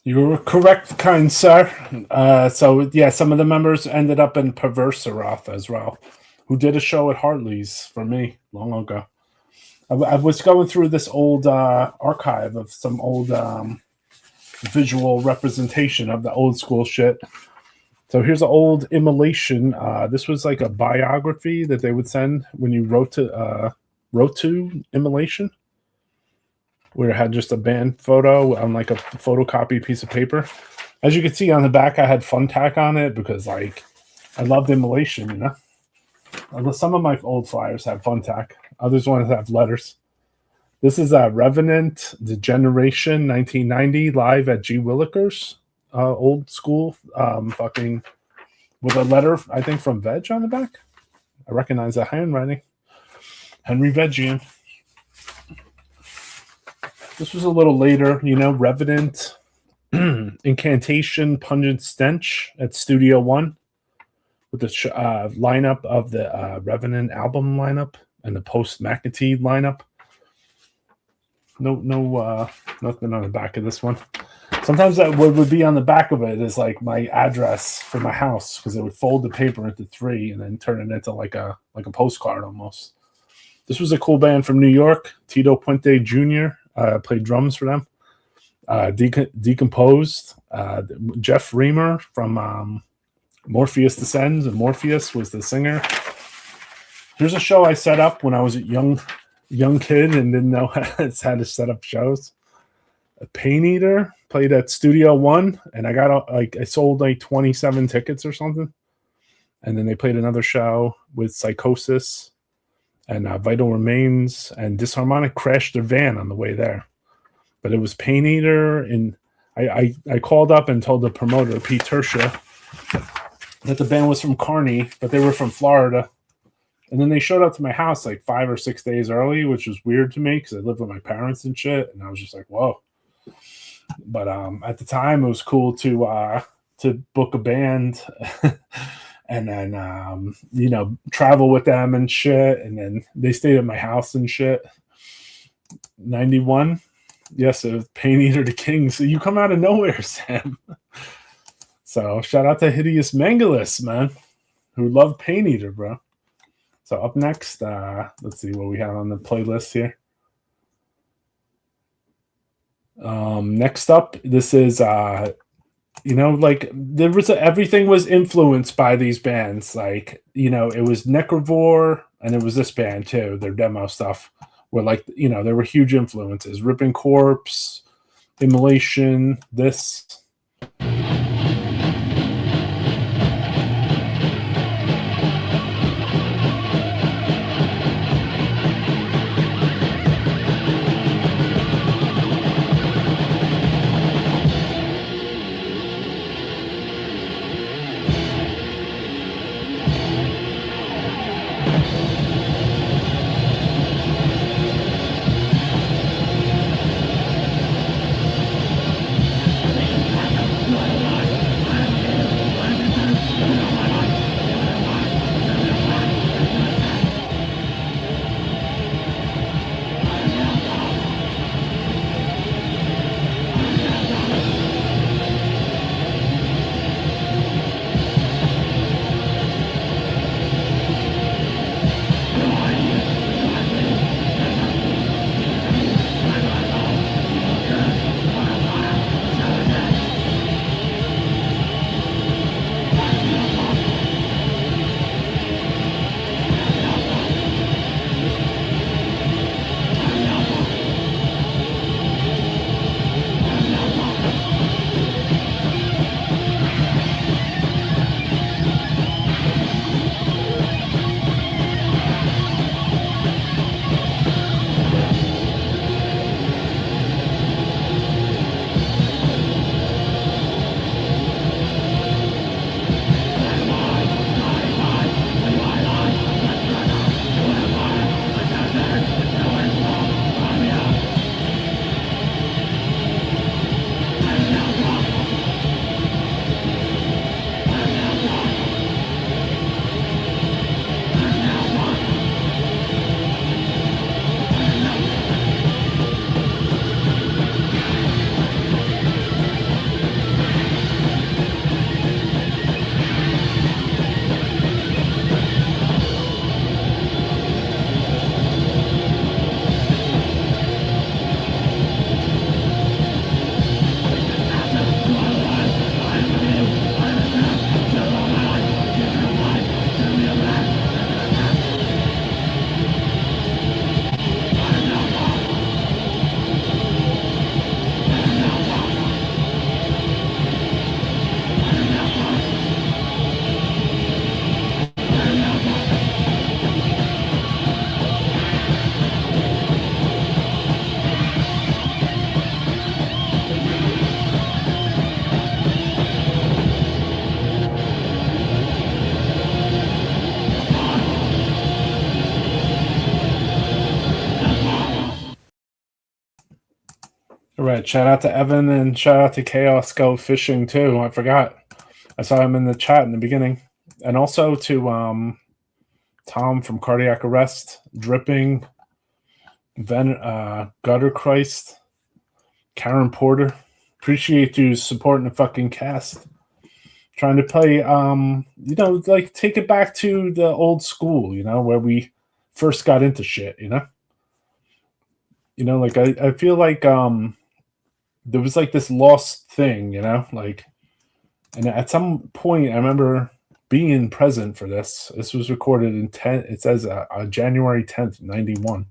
You're correct, kind sir. So yeah, some of the members ended up in Perverseroth as well, who did a show at Hartley's for me long ago. I was going through this old archive of some old visual representation of the old school shit. So here's an old Immolation. This was like a biography that they would send when you wrote to Immolation, where it had just a band photo on like a photocopy piece of paper. As you can see on the back, I had fun tack on it because like I loved Immolation, you know. Some of my old flyers have fun tack. Others ones have letters. This is Revenant Degeneration 1990 live at G. Willikers. Old school, fucking with a letter, I think, from Veg on the back. I recognize that handwriting. Henry Vegian. This was a little later, you know, Revenant, Incantation, Pungent Stench at Studio One, with the lineup of the Revenant album lineup and the post McAtee lineup. Nothing on the back of this one. Sometimes that would be on the back of it is like my address for my house, because it would fold the paper into 3 and then turn it into like a postcard almost. This was a cool band from New York. Tito Puente Jr. Played drums for them. Decomposed. Jeff Reamer from Morpheus Descends, and Morpheus was the singer. Here's a show I set up when I was a young kid and didn't know how to set up shows. A Pain Eater played at Studio One, and I sold like 27 tickets or something. And then they played another show with Psychosis and Vital Remains, and Disharmonic crashed their van on the way there. But it was Pain Eater, and I called up and told the promoter, Pete Tersha, that the band was from Kearny, but they were from Florida. And then they showed up to my house like 5 or 6 days early, which was weird to me because I lived with my parents and shit. And I was just like, whoa. But at the time, it was cool to book a band and then, you know, travel with them and shit. And then they stayed at my house and shit. 91. Yes, it was Pain Eater the King. So you come out of nowhere, Sam. So shout out to Hideous Mangalus, man, who loved Pain Eater, bro. So up next, let's see what we have on the playlist here. Next up, this is, you know, like there was everything was influenced by these bands. Like, you know, it was Necrovore, and it was this band too. Their demo stuff were like, you know, there were huge influences. Ripping Corpse, Immolation, this. All right. Shout out to Evan and shout out to Chaos Go Fishing too. I forgot. I saw him in the chat in the beginning. And also to Tom from Cardiac Arrest, Dripping, Gutter Christ, Karen Porter. Appreciate you supporting the fucking cast. Trying to play, like take it back to the old school, where we first got into shit, like I feel like there was like this lost thing, like, and at some point I remember being present for this. This was recorded in it says January 10th, 91.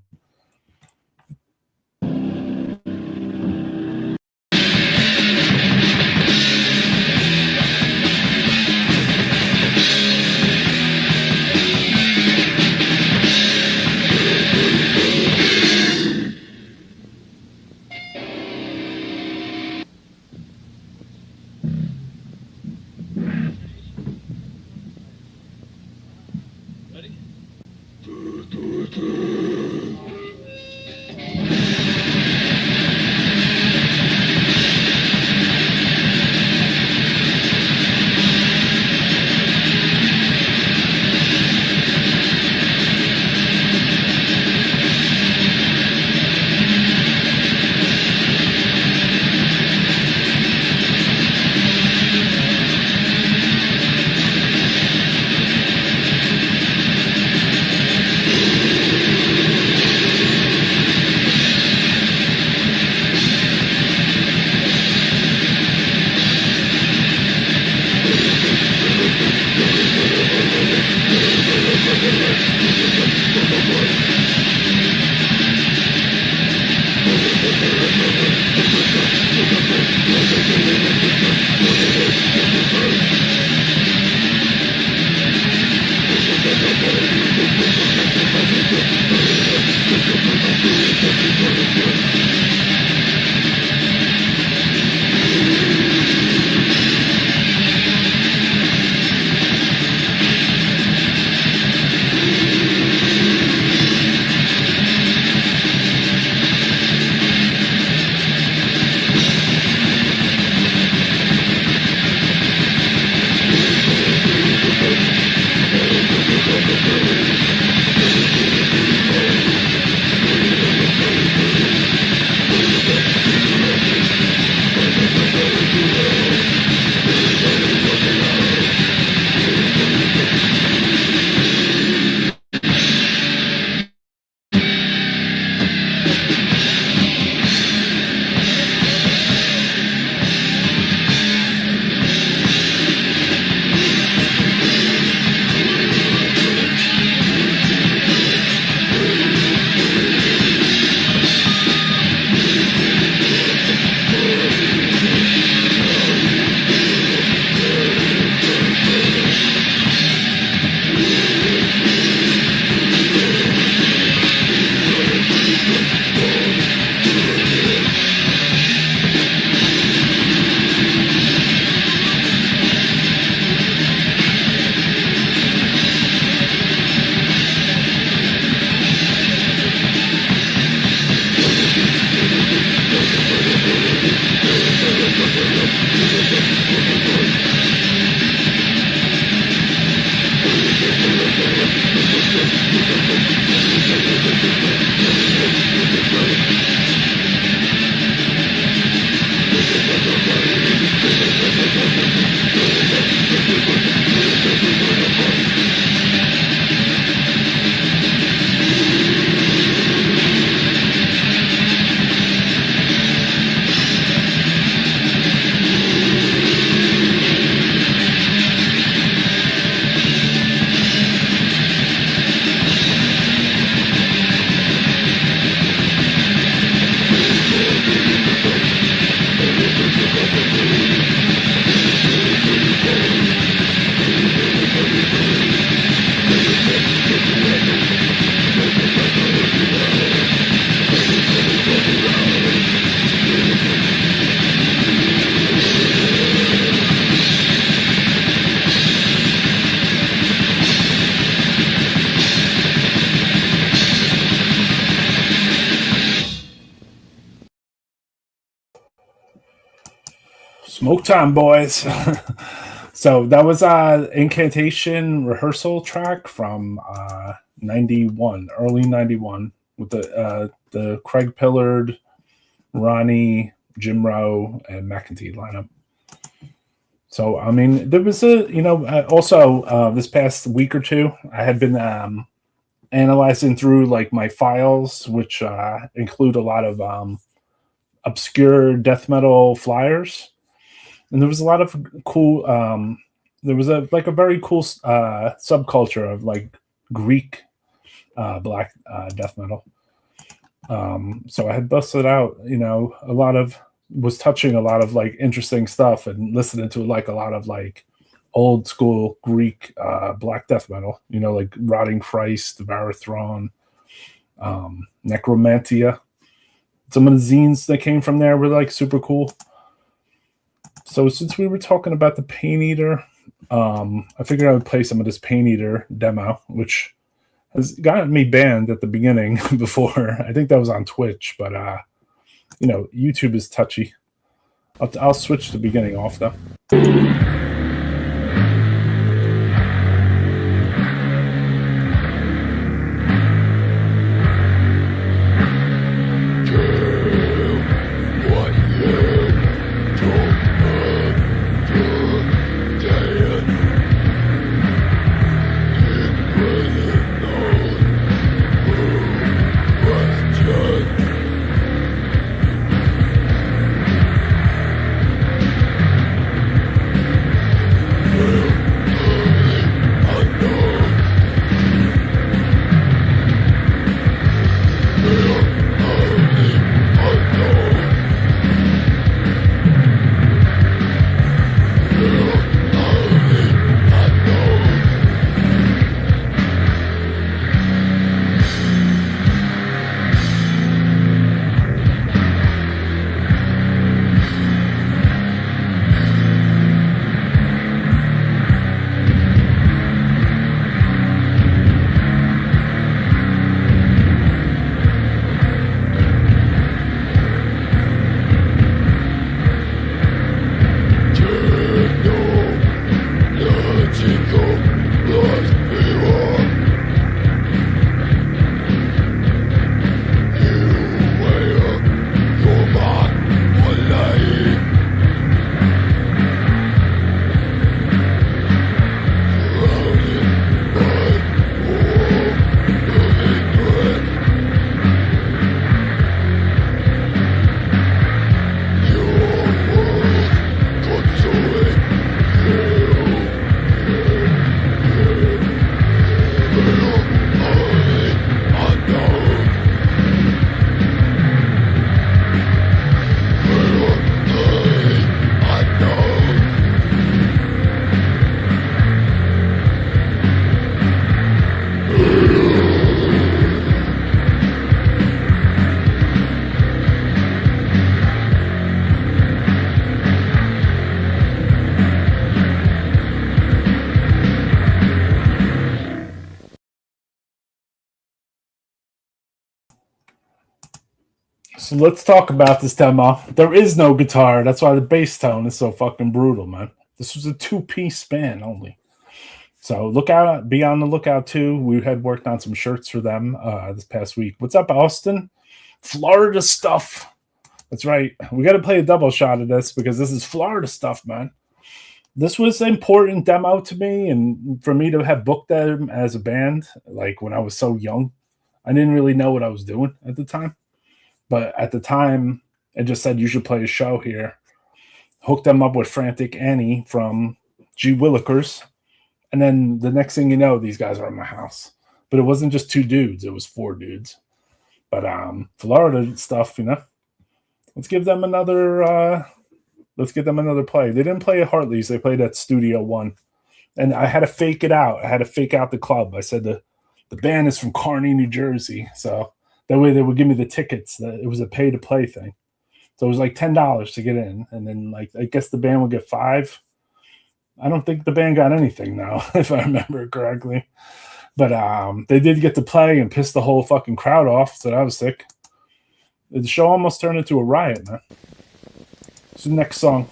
Smoke time, boys. So that was Incantation rehearsal track from 91, early 91, with the Craig Pillard, Ronny, Jim Rowe, and McEntee lineup. So, I mean, there was also this past week or two, I had been analyzing through like my files, which include a lot of obscure death metal flyers. And there was a lot of cool, there was a very cool subculture of like Greek black death metal. So I had busted out, was touching a lot of like interesting stuff and listening to like a lot of like old school Greek black death metal, like Rotting Christ, Varathron, Necromantia. Some of the zines that came from there were like super cool. So since we were talking about the Pain Eater, I figured I would play some of this Pain Eater demo, which has gotten me banned at the beginning before. I think that was on Twitch, but YouTube is touchy. I'll switch the beginning off though. So let's talk about this demo. There is no guitar. That's why the bass tone is so fucking brutal, man. This was a 2-piece span only. So be on the lookout too. We had worked on some shirts for them this past week. What's up, Austin? Florida stuff. That's right. We got to play a double shot of this because this is Florida stuff, man. This was an important demo to me, and for me to have booked them as a band, like when I was so young, I didn't really know what I was doing at the time. But at the time, it just said you should play a show here. Hooked them up with Frantic Annie from G. Willikers. And then the next thing you know, these guys are in my house. But it wasn't just 2 dudes. It was 4 dudes. But Florida stuff, Let's give them another play. They didn't play at Hartley's. They played at Studio One. And I had to fake it out. I had to fake out the club. I said the band is from Kearny, New Jersey. So that way they would give me the tickets. It was a pay-to-play thing. So it was like $10 to get in. And then, I guess the band would get $5. I don't think the band got anything now, if I remember correctly. But they did get to play and piss the whole fucking crowd off, so that was sick. The show almost turned into a riot, man. This is the next song.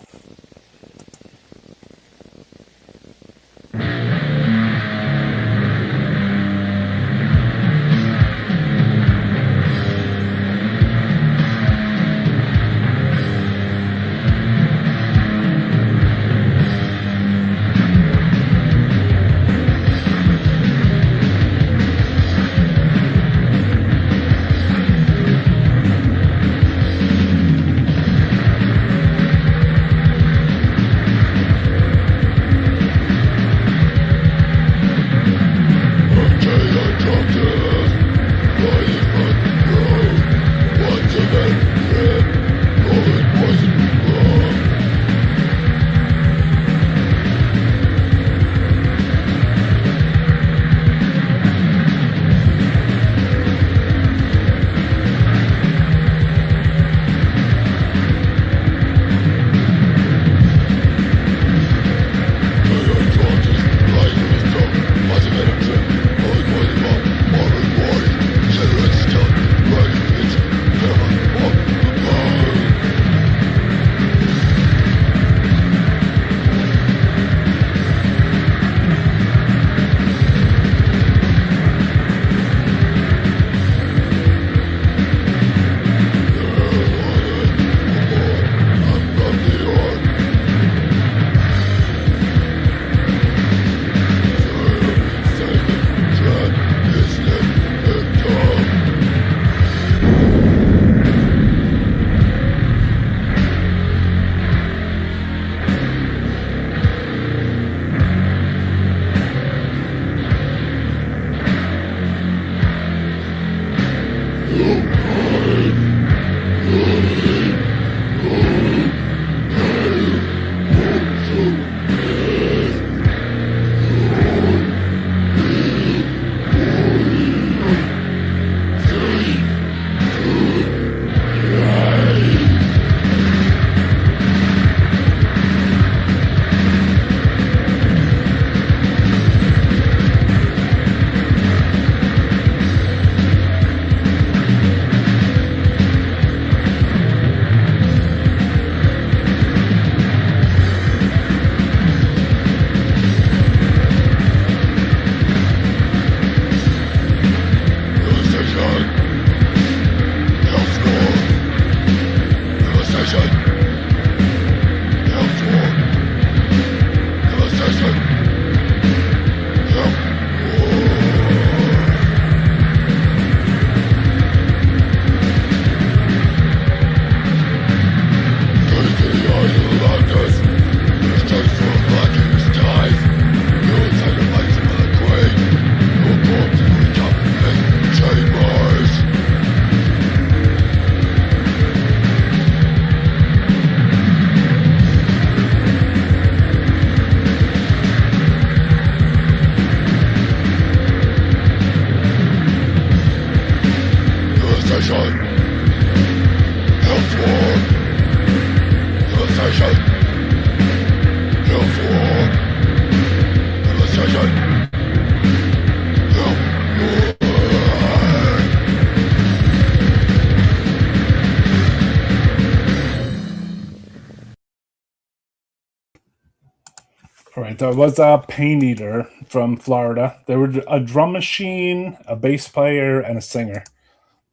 All right, there was a Pain Eater from Florida. They were a drum machine, a bass player, and a singer.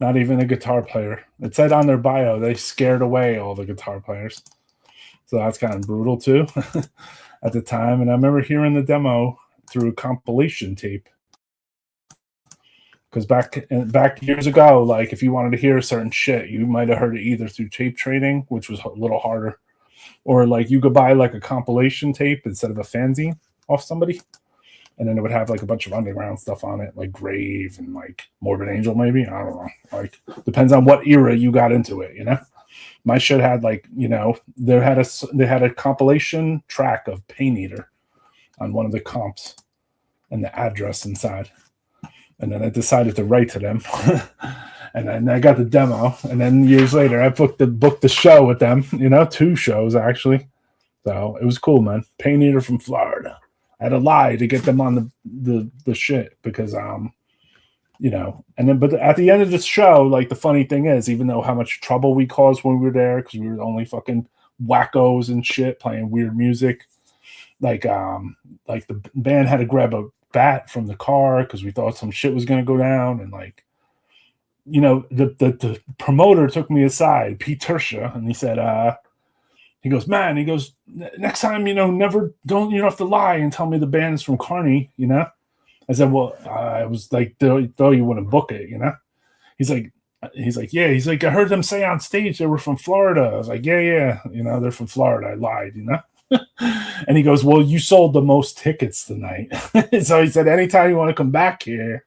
Not even a guitar player. It said on their bio they scared away all the guitar players. So that's kind of brutal too at the time. And I remember hearing the demo through a compilation tape. Because back years ago, like if you wanted to hear certain shit, you might have heard it either through tape trading, which was a little harder, or like you could buy like a compilation tape instead of a fanzine off somebody, and then it would have like a bunch of underground stuff on it, like Grave and like Morbid Angel, maybe. I don't know. Like depends on what era you got into it, you know. My shit had like, you know, they had a compilation track of Pain Eater on one of the comps and the address inside. And then I decided to write to them. And then I got the demo. And then years later, I booked the show with them, you know, 2 shows actually. So it was cool, man. Pain Eater from Florida. I had to lie to get them on the shit because, you know, and then, but at the end of the show, like the funny thing is, even though how much trouble we caused when we were there, because we were the only fucking wackos and shit playing weird music, like the band had to grab a bat from the car because we thought some shit was going to go down, and like, you know, the promoter took me aside, Pete Tersha, and he said, he goes, man, he goes, next time, you know, you don't have to lie and tell me the band is from Kearny, you know. I said, well, I was like, though you wouldn't book it, you know. He's like, yeah. He's like, I heard them say on stage they were from Florida. I was like, yeah, you know, they're from Florida. I lied, you know. And he goes, well, you sold the most tickets tonight. So he said, anytime you want to come back here,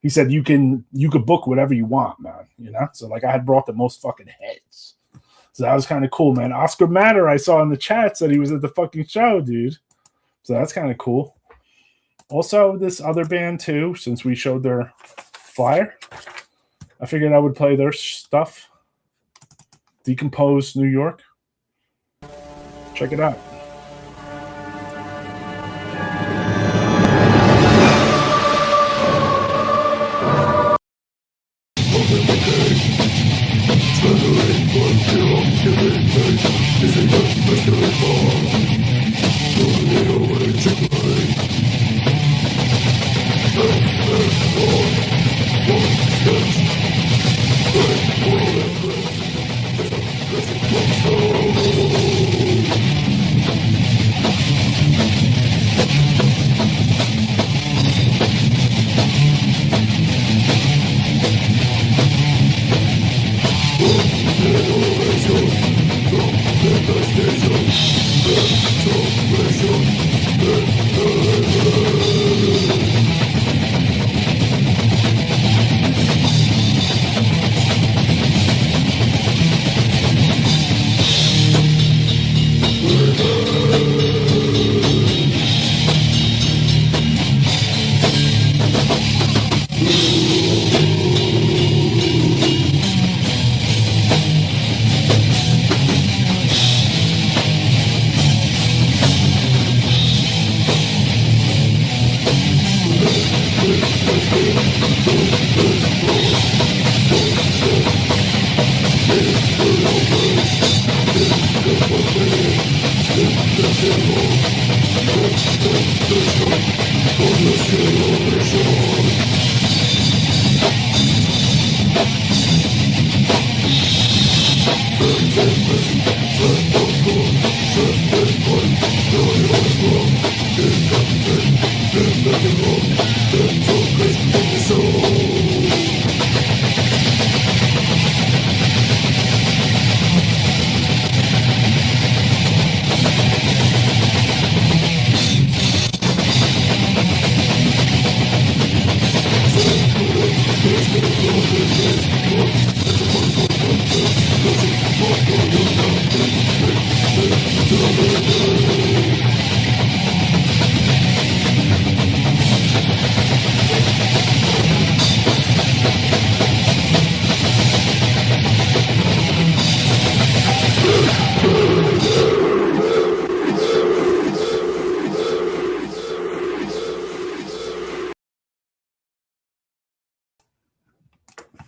he said, you could book whatever you want, man, you know. So like I had brought the most fucking heads. So that was kind of cool, man. Oscar Matter, I saw in the chat, said he was at the fucking show, dude. So that's kind of cool. Also, this other band too, since we showed their flyer, I figured I would play their stuff. Decomposed New York. Check it out.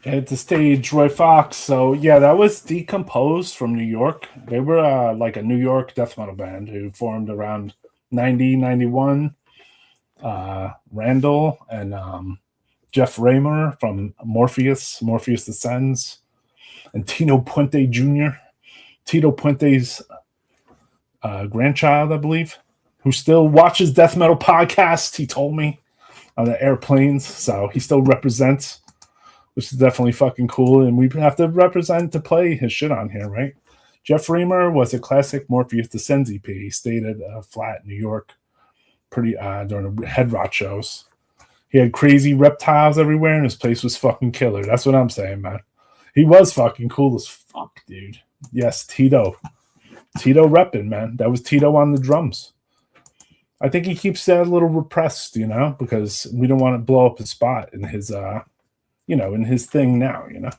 At the stage, Roy Fox. So yeah, that was Decomposed from New York. They were like a New York death metal band who formed around 90, 91. Randall and Jeff Raymer from Morpheus Descends, and Tino Puente Jr., Tito Puente's grandchild, I believe, who still watches death metal podcasts, he told me, on the airplanes, so he still represents, which is definitely fucking cool, and we have to represent to play his shit on here, right? Jeff Raymer was a classic Morpheus Descends EP. He stayed at Flat, New York, pretty during the head rot shows. He had crazy reptiles everywhere, and his place was fucking killer. That's what I'm saying, man. He was fucking cool as fuck, dude. Yes, Tito repping, man. That was Tito on the drums. I think he keeps that a little repressed, you know, because we don't want to blow up his spot in his, in his thing now, you know.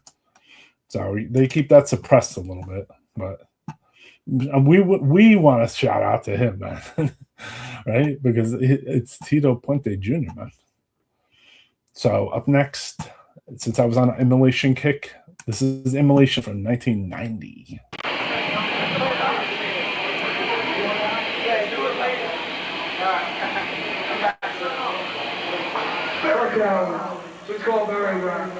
So they keep that suppressed a little bit, but we want to shout out to him, man, right? Because it's Tito Puente Jr., man. So up next, since I was on an Immolation kick, this is Immolation from 1990. It's called Very Rare.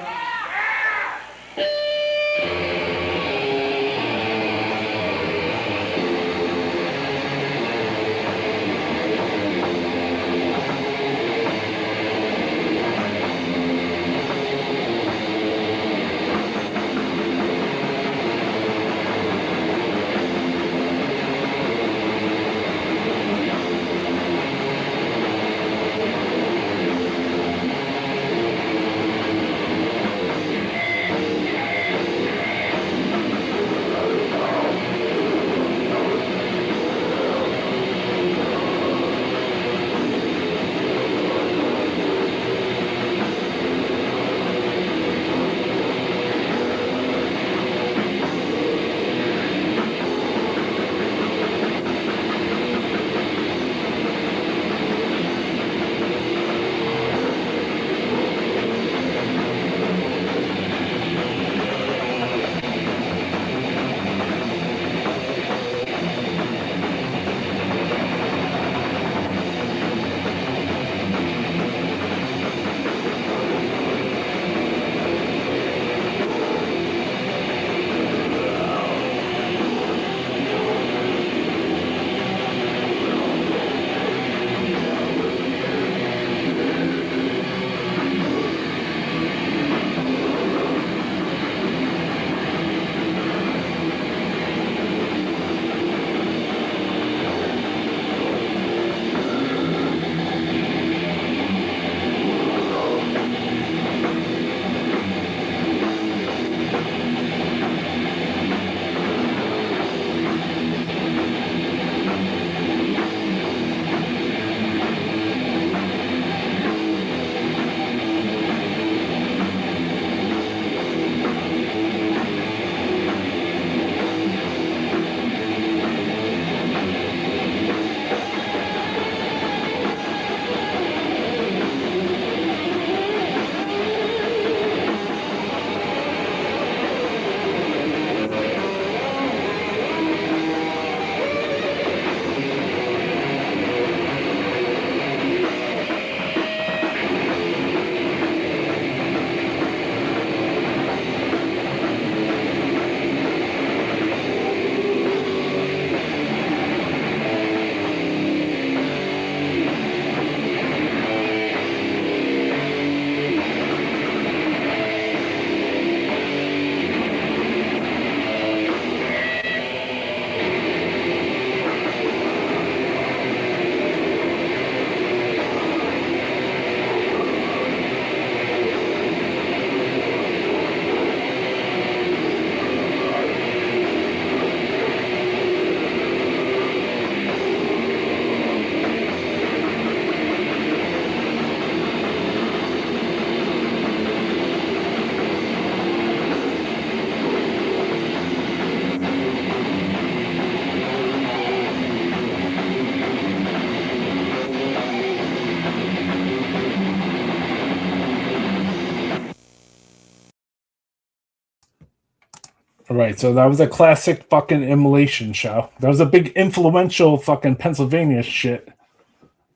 All right, so that was a classic fucking Immolation show. That was a big influential fucking Pennsylvania shit.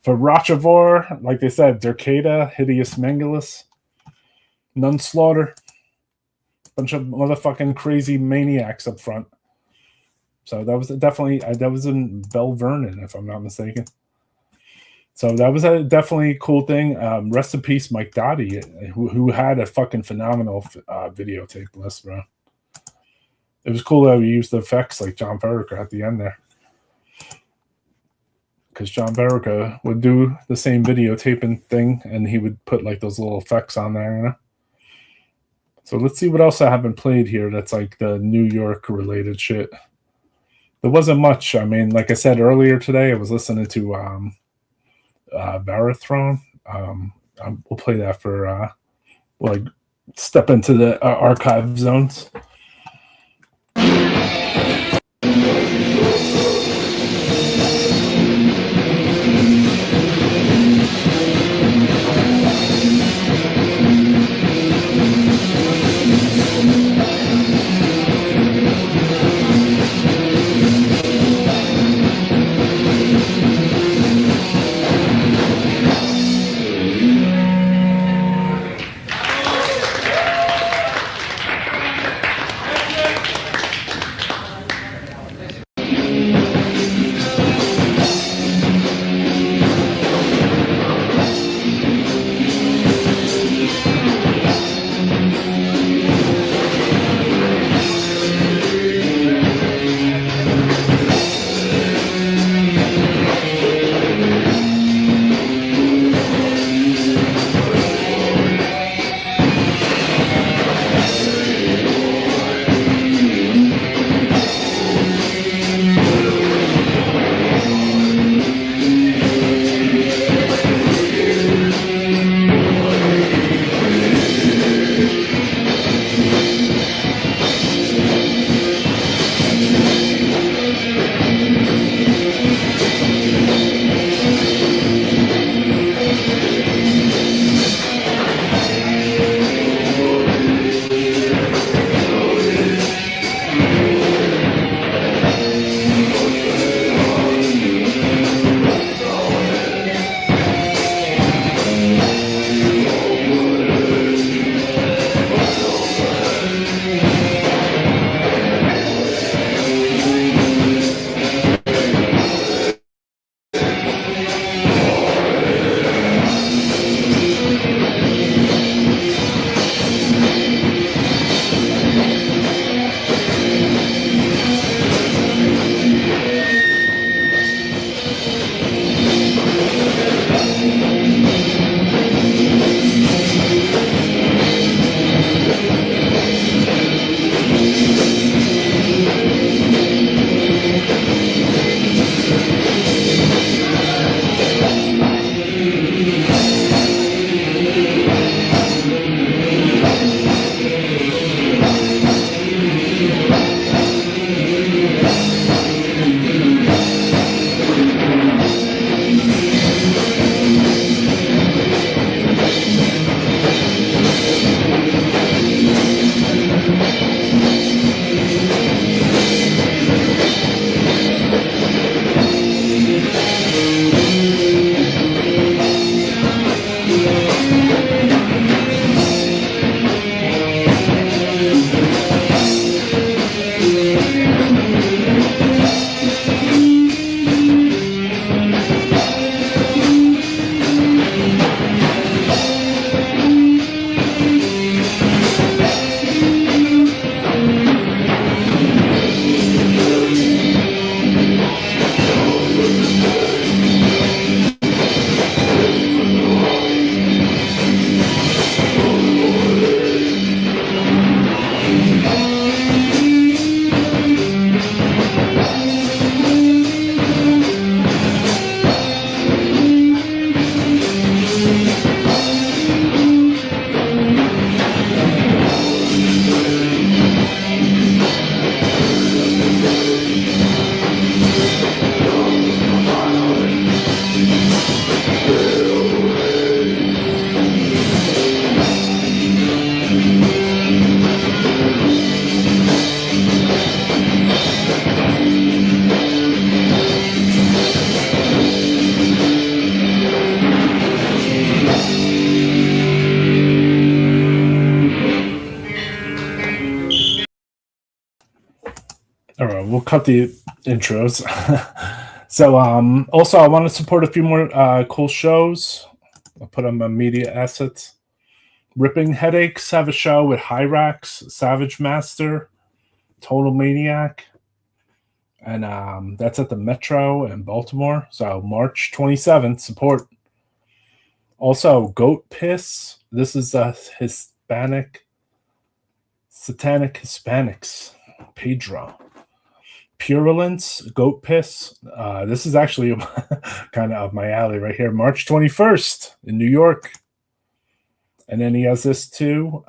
For Rochavor, like they said, Dercada, Hideous Mangulus, Nunslaughter, bunch of motherfucking crazy maniacs up front. So that was definitely, that was in Belle Verne, if I'm not mistaken. So that was a definitely cool thing. Rest in peace, Mike Dottie, who had a fucking phenomenal videotape list, bro. It was cool that we used the effects like John Verica at the end there. Because John Verica would do the same videotaping thing, and he would put like those little effects on there, you know? So let's see what else I haven't played here that's like the New York related shit. There wasn't much. I mean, like I said earlier today, I was listening to Varathrone. We'll play that for like step into the archive zones. cut the intros. So also I want to support a few more cool shows. I'll put on my media assets. Ripping Headaches have a show with Hyrax, Savage Master, Total Maniac, and that's at the Metro in Baltimore. So March 27th, support. Also, Goat Piss. This is Satanic Hispanics. Pedro. Purulence, Goat Piss. This is actually kind of up my alley right here. March 21st in New York. And then he has this too.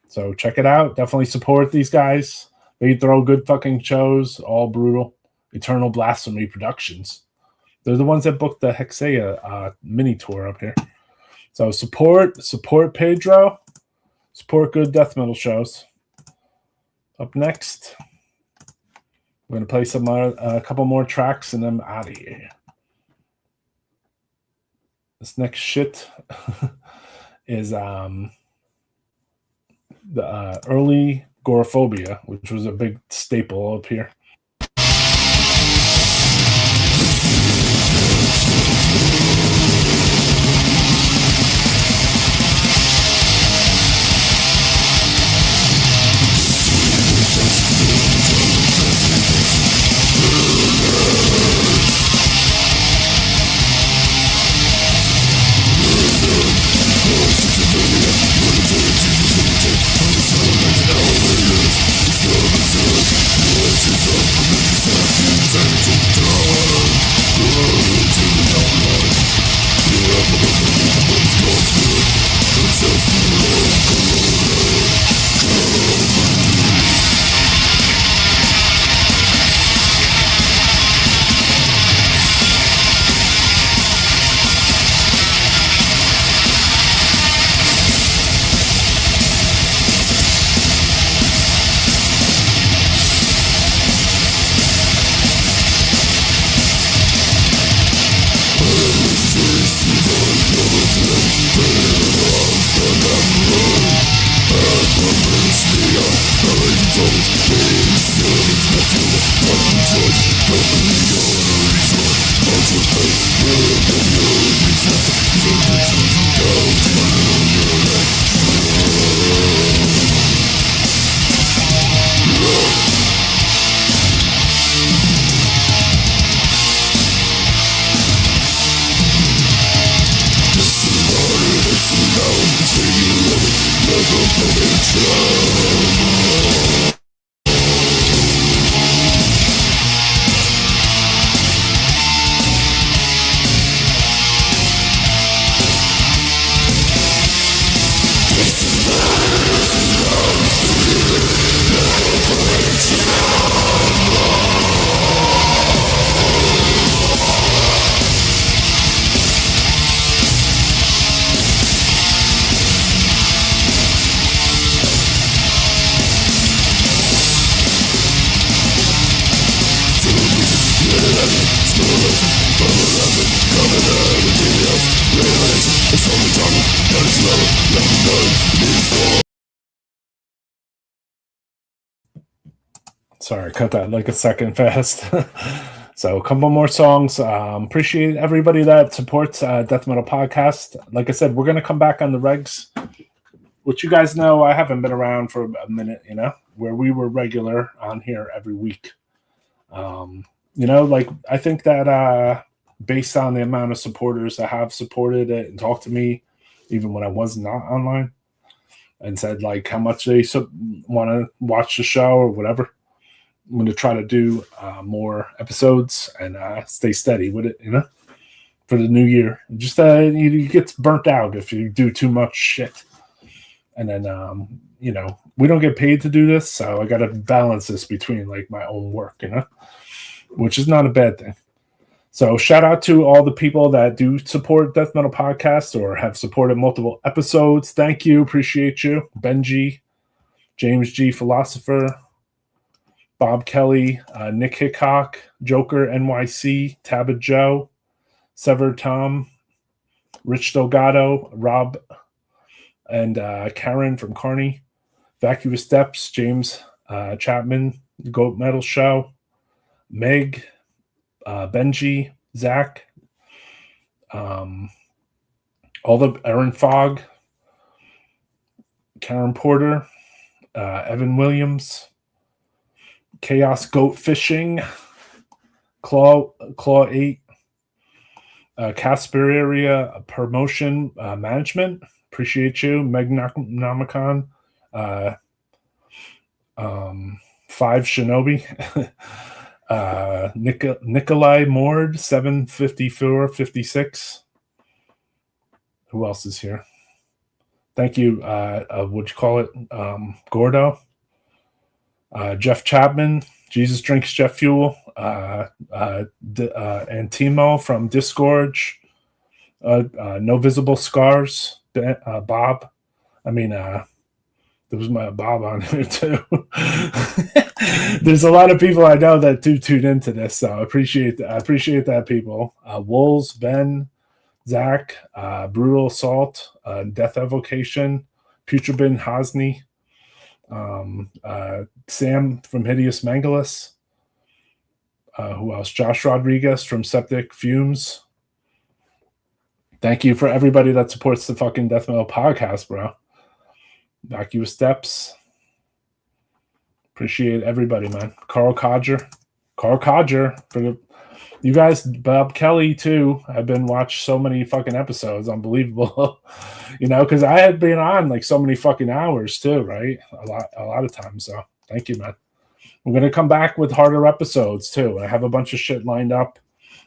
So check it out. Definitely support these guys. They throw good fucking shows. All brutal. Eternal Blasphemy Productions. They're the ones that booked the Hexea mini tour up here. So support Pedro. Support good death metal shows. Up next, we're gonna play a couple more tracks and then I'm out of here. This next shit is the early Goraphobia, which was a big staple up here. Sorry, cut that like a second fast. So a couple more songs. Appreciate everybody that supports Death Metal Podcast. Like I said, we're going to come back on the regs. Which you guys know, I haven't been around for a minute, where we were regular on here every week. I think that based on the amount of supporters that have supported it and talked to me, even when I was not online, and said like how much they want to watch the show or whatever, I'm going to try to do more episodes and stay steady with it, for the new year. Just you get burnt out if you do too much shit. And then, we don't get paid to do this, so I got to balance this between like my own work, which is not a bad thing. So shout out to all the people that do support Death Metal Podcast or have supported multiple episodes. Thank you. Appreciate you. Benji, James G. Philosopher, Bob Kelly, Nick Hickok, Joker NYC, Tabit Joe, Severed Tom, Rich Delgado, Rob, and Karen from Kearny, Vacuous Steps, James Chapman, Goat Metal Show, Meg, Benji, Zach, all the Aaron Fogg, Karen Porter, Evan Williams, Chaos Goat Fishing, Claw 8, Casper Area Promotion Management. Appreciate you. Megnomicon, 5 Shinobi, Nikolai Mord, 75456. Who else is here? Thank you. What'd you call it? Gordo, Jeff Chapman, Jesus Drinks Jet Fuel, Antimo from Disgorge, No Visible Scars, Bob. I mean, there was my Bob on here too. There's a lot of people I know that do tune into this, so I appreciate that, people. Wolves, Ben, Zach, Brutal Assault, Death Evocation, Putribin Hosni, Sam from Hideous Mangalus. Who else? Josh Rodriguez from Septic Fumes. Thank you for everybody that supports the fucking Death Metal Podcast, bro. Vacuous Steps. Appreciate everybody, man. Carl Codger for the you guys. Bob Kelly too. I've been watched so many fucking episodes, unbelievable. Because I had been on like so many fucking hours too, right? A lot of times. So thank you, man. I'm gonna come back with harder episodes too. I have a bunch of shit lined up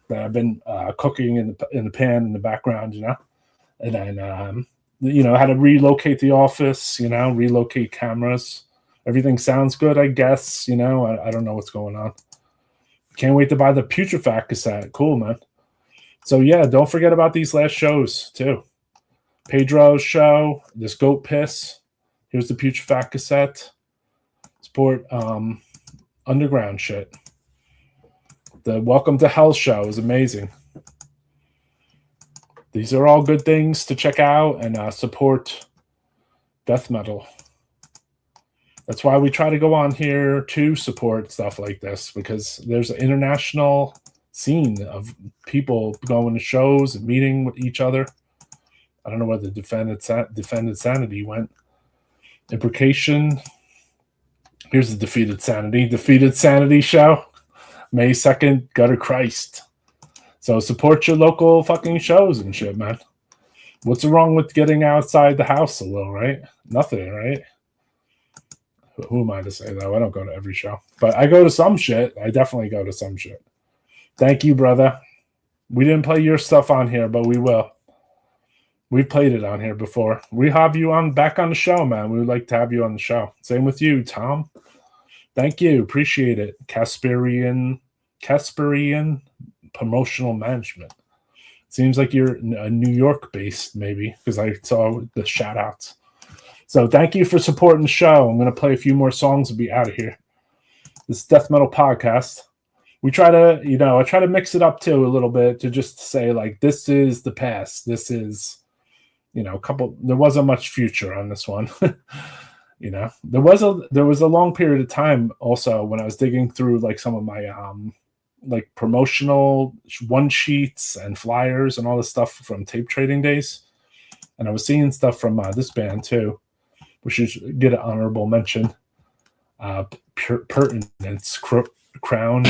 that I've been cooking in the pan in the background, and then how to relocate the office, relocate cameras. Everything sounds good, I guess. I don't know what's going on. Can't wait to buy the Putrifact cassette. Cool, man. So yeah, don't forget about these last shows too. Pedro's show, this goat piss. Here's the Putrifact cassette. Support underground shit. The Welcome to Hell show is amazing. These are all good things to check out and support death metal. That's why we try to go on here to support stuff like this, because there's an international scene of people going to shows and meeting with each other. I don't know where the Defended Sanity went. Imprecation. Here's the Defeated Sanity show. May 2nd, Gutter Christ. So support your local fucking shows and shit, man. What's wrong with getting outside the house a little, right? Nothing, right? Who am I to say that? I don't go to every show. But I go to some shit. I definitely go to some shit. Thank you, brother. We didn't play your stuff on here, but we will. We've played it on here before. We have you back on the show, man. We would like to have you on the show. Same with you, Tom. Thank you. Appreciate it. Casperian Promotional Management. Seems like you're New York based, maybe, because I saw the shout outs. So thank you for supporting the show. I'm going to play a few more songs and be out of here. This Death Metal Podcast. We try to, I try to mix it up too a little bit to just say like, this is the past. This is, there wasn't much future on this one. There was a long period of time also when I was digging through like some of my like promotional one sheets and flyers and all this stuff from tape trading days, and I was seeing stuff from this band too. We should get an honorable mention. Pertinence Crown.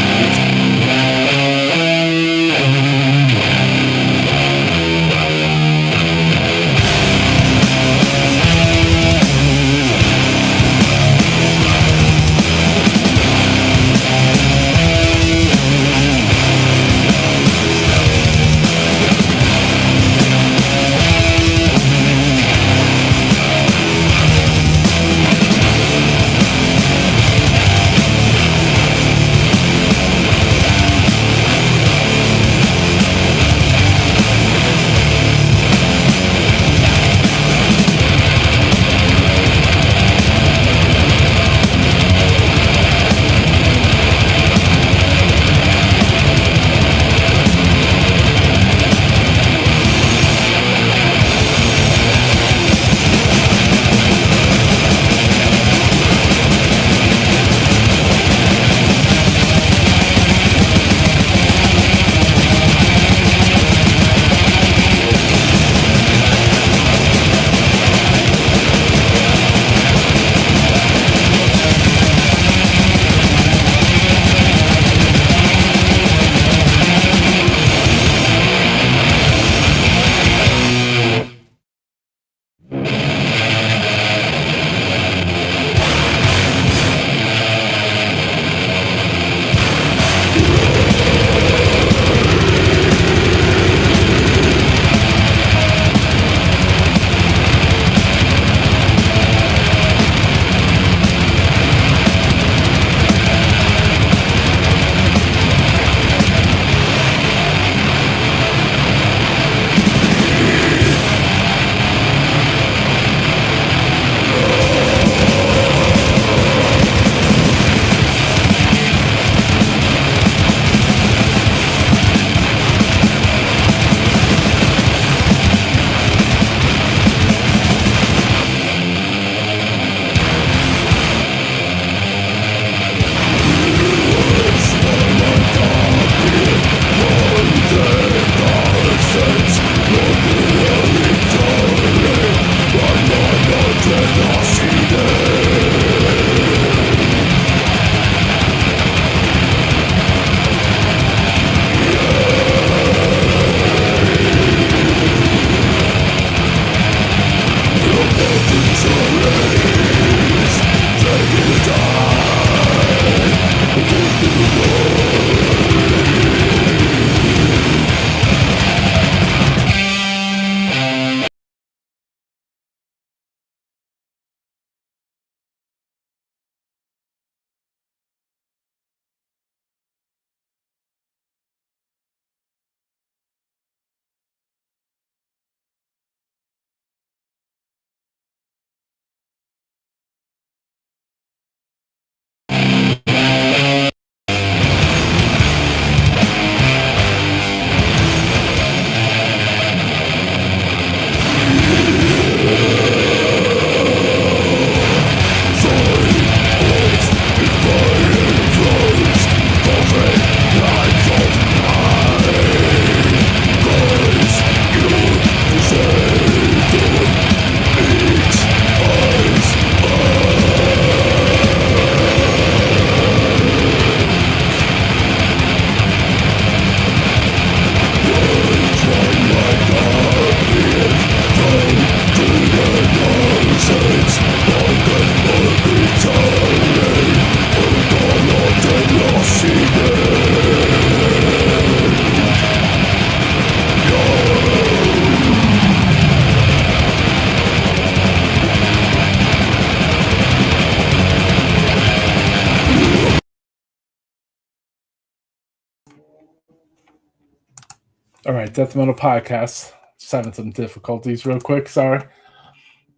All right, Death Metal Podcast. Just having some difficulties real quick, sorry.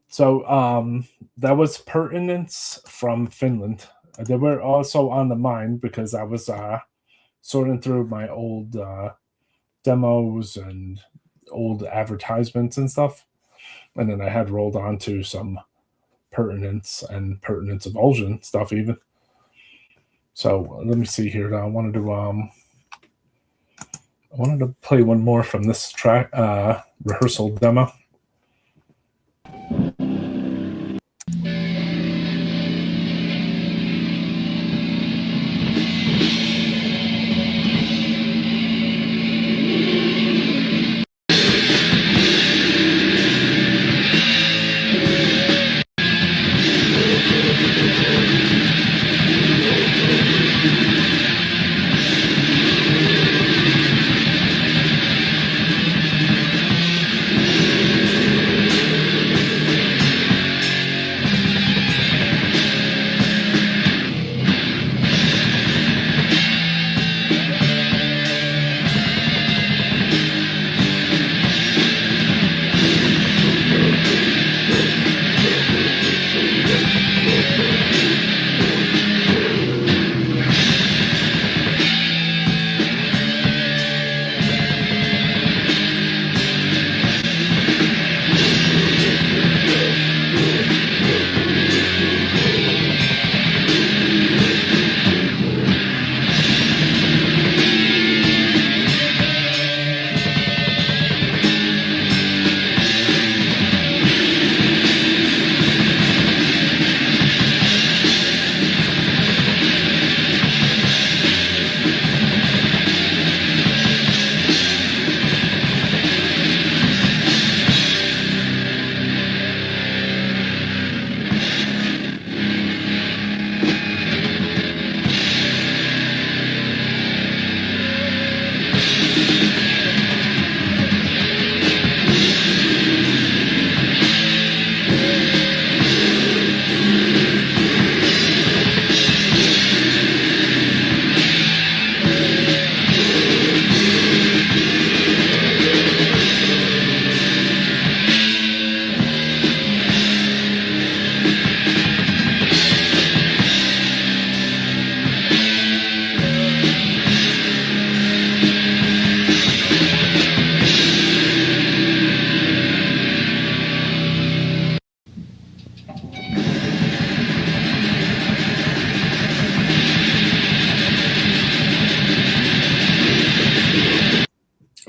So that was Pertinence from Finland. They were also on the mind because I was sorting through my old demos and old advertisements and stuff. And then I had rolled on to some Pertinence and Pertinence Emulsion stuff even. So let me see here. I wanted to play one more from this track rehearsal demo.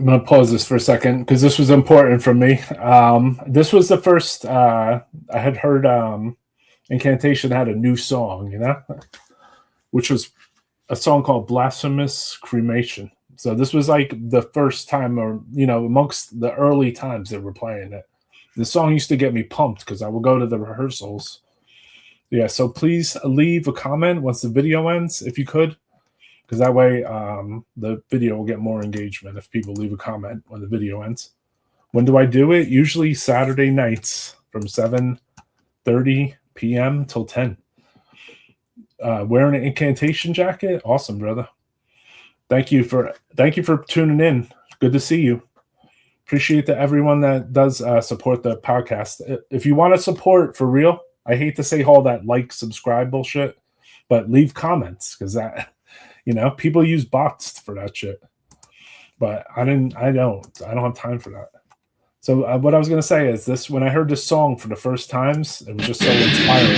I'm going to pause this for a second because this was important for me. This was the first I had heard Incantation had a new song, which was a song called Blasphemous Cremation. So this was like the first time, or, amongst the early times they were playing it. The song used to get me pumped because I would go to the rehearsals. Yeah, so please leave a comment once the video ends, if you could. Because that way the video will get more engagement if people leave a comment when the video ends. When do I do it? Usually Saturday nights from 7:30 p.m. till 10. Wearing an Incantation jacket? Awesome, brother. Thank you for tuning in. Good to see you. Appreciate everyone that does support the podcast. If you want to support for real, I hate to say all that subscribe bullshit, but leave comments because that... people use bots for that shit, but I don't have time for that. So what I was going to say is this: when I heard this song for the first times, it was just so inspiring.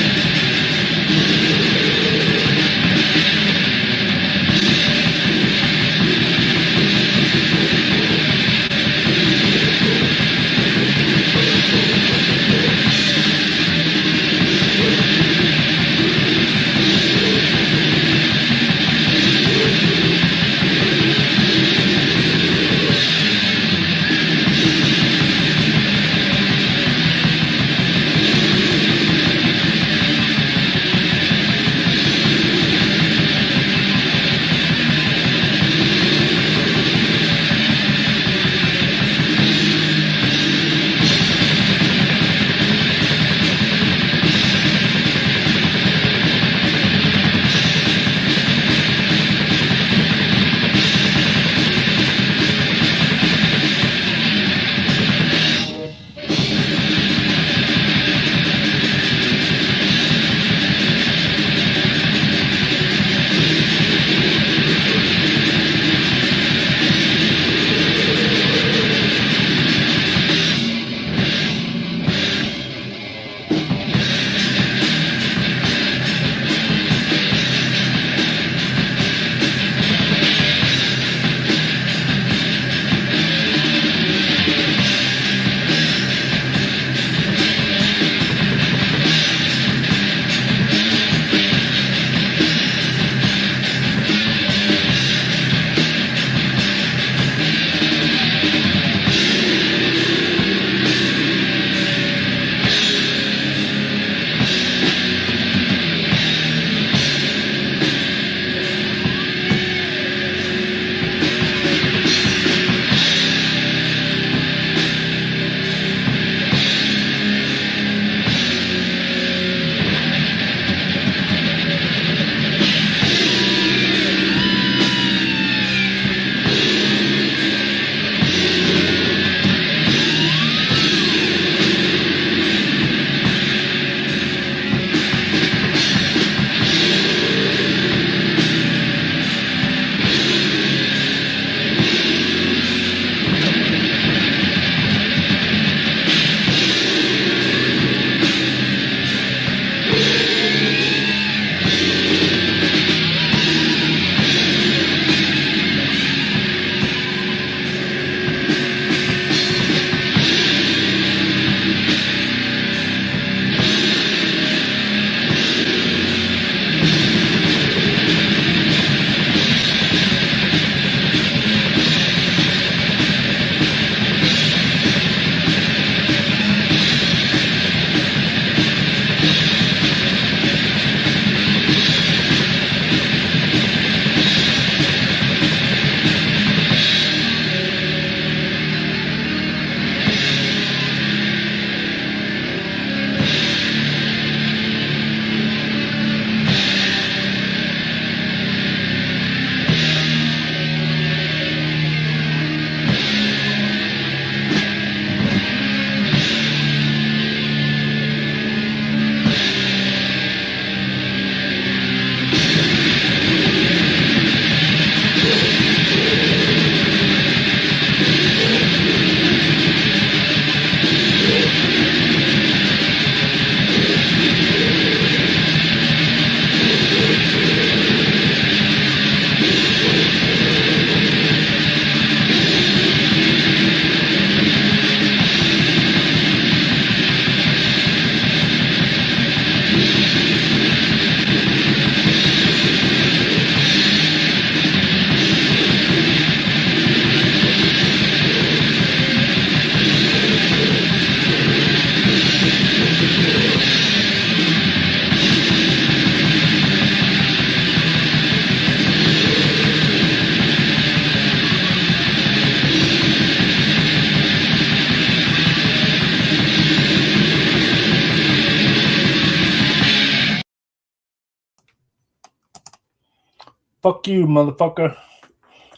Fuck you, motherfucker.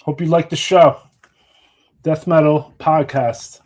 Hope you like the show. Death Metal Podcast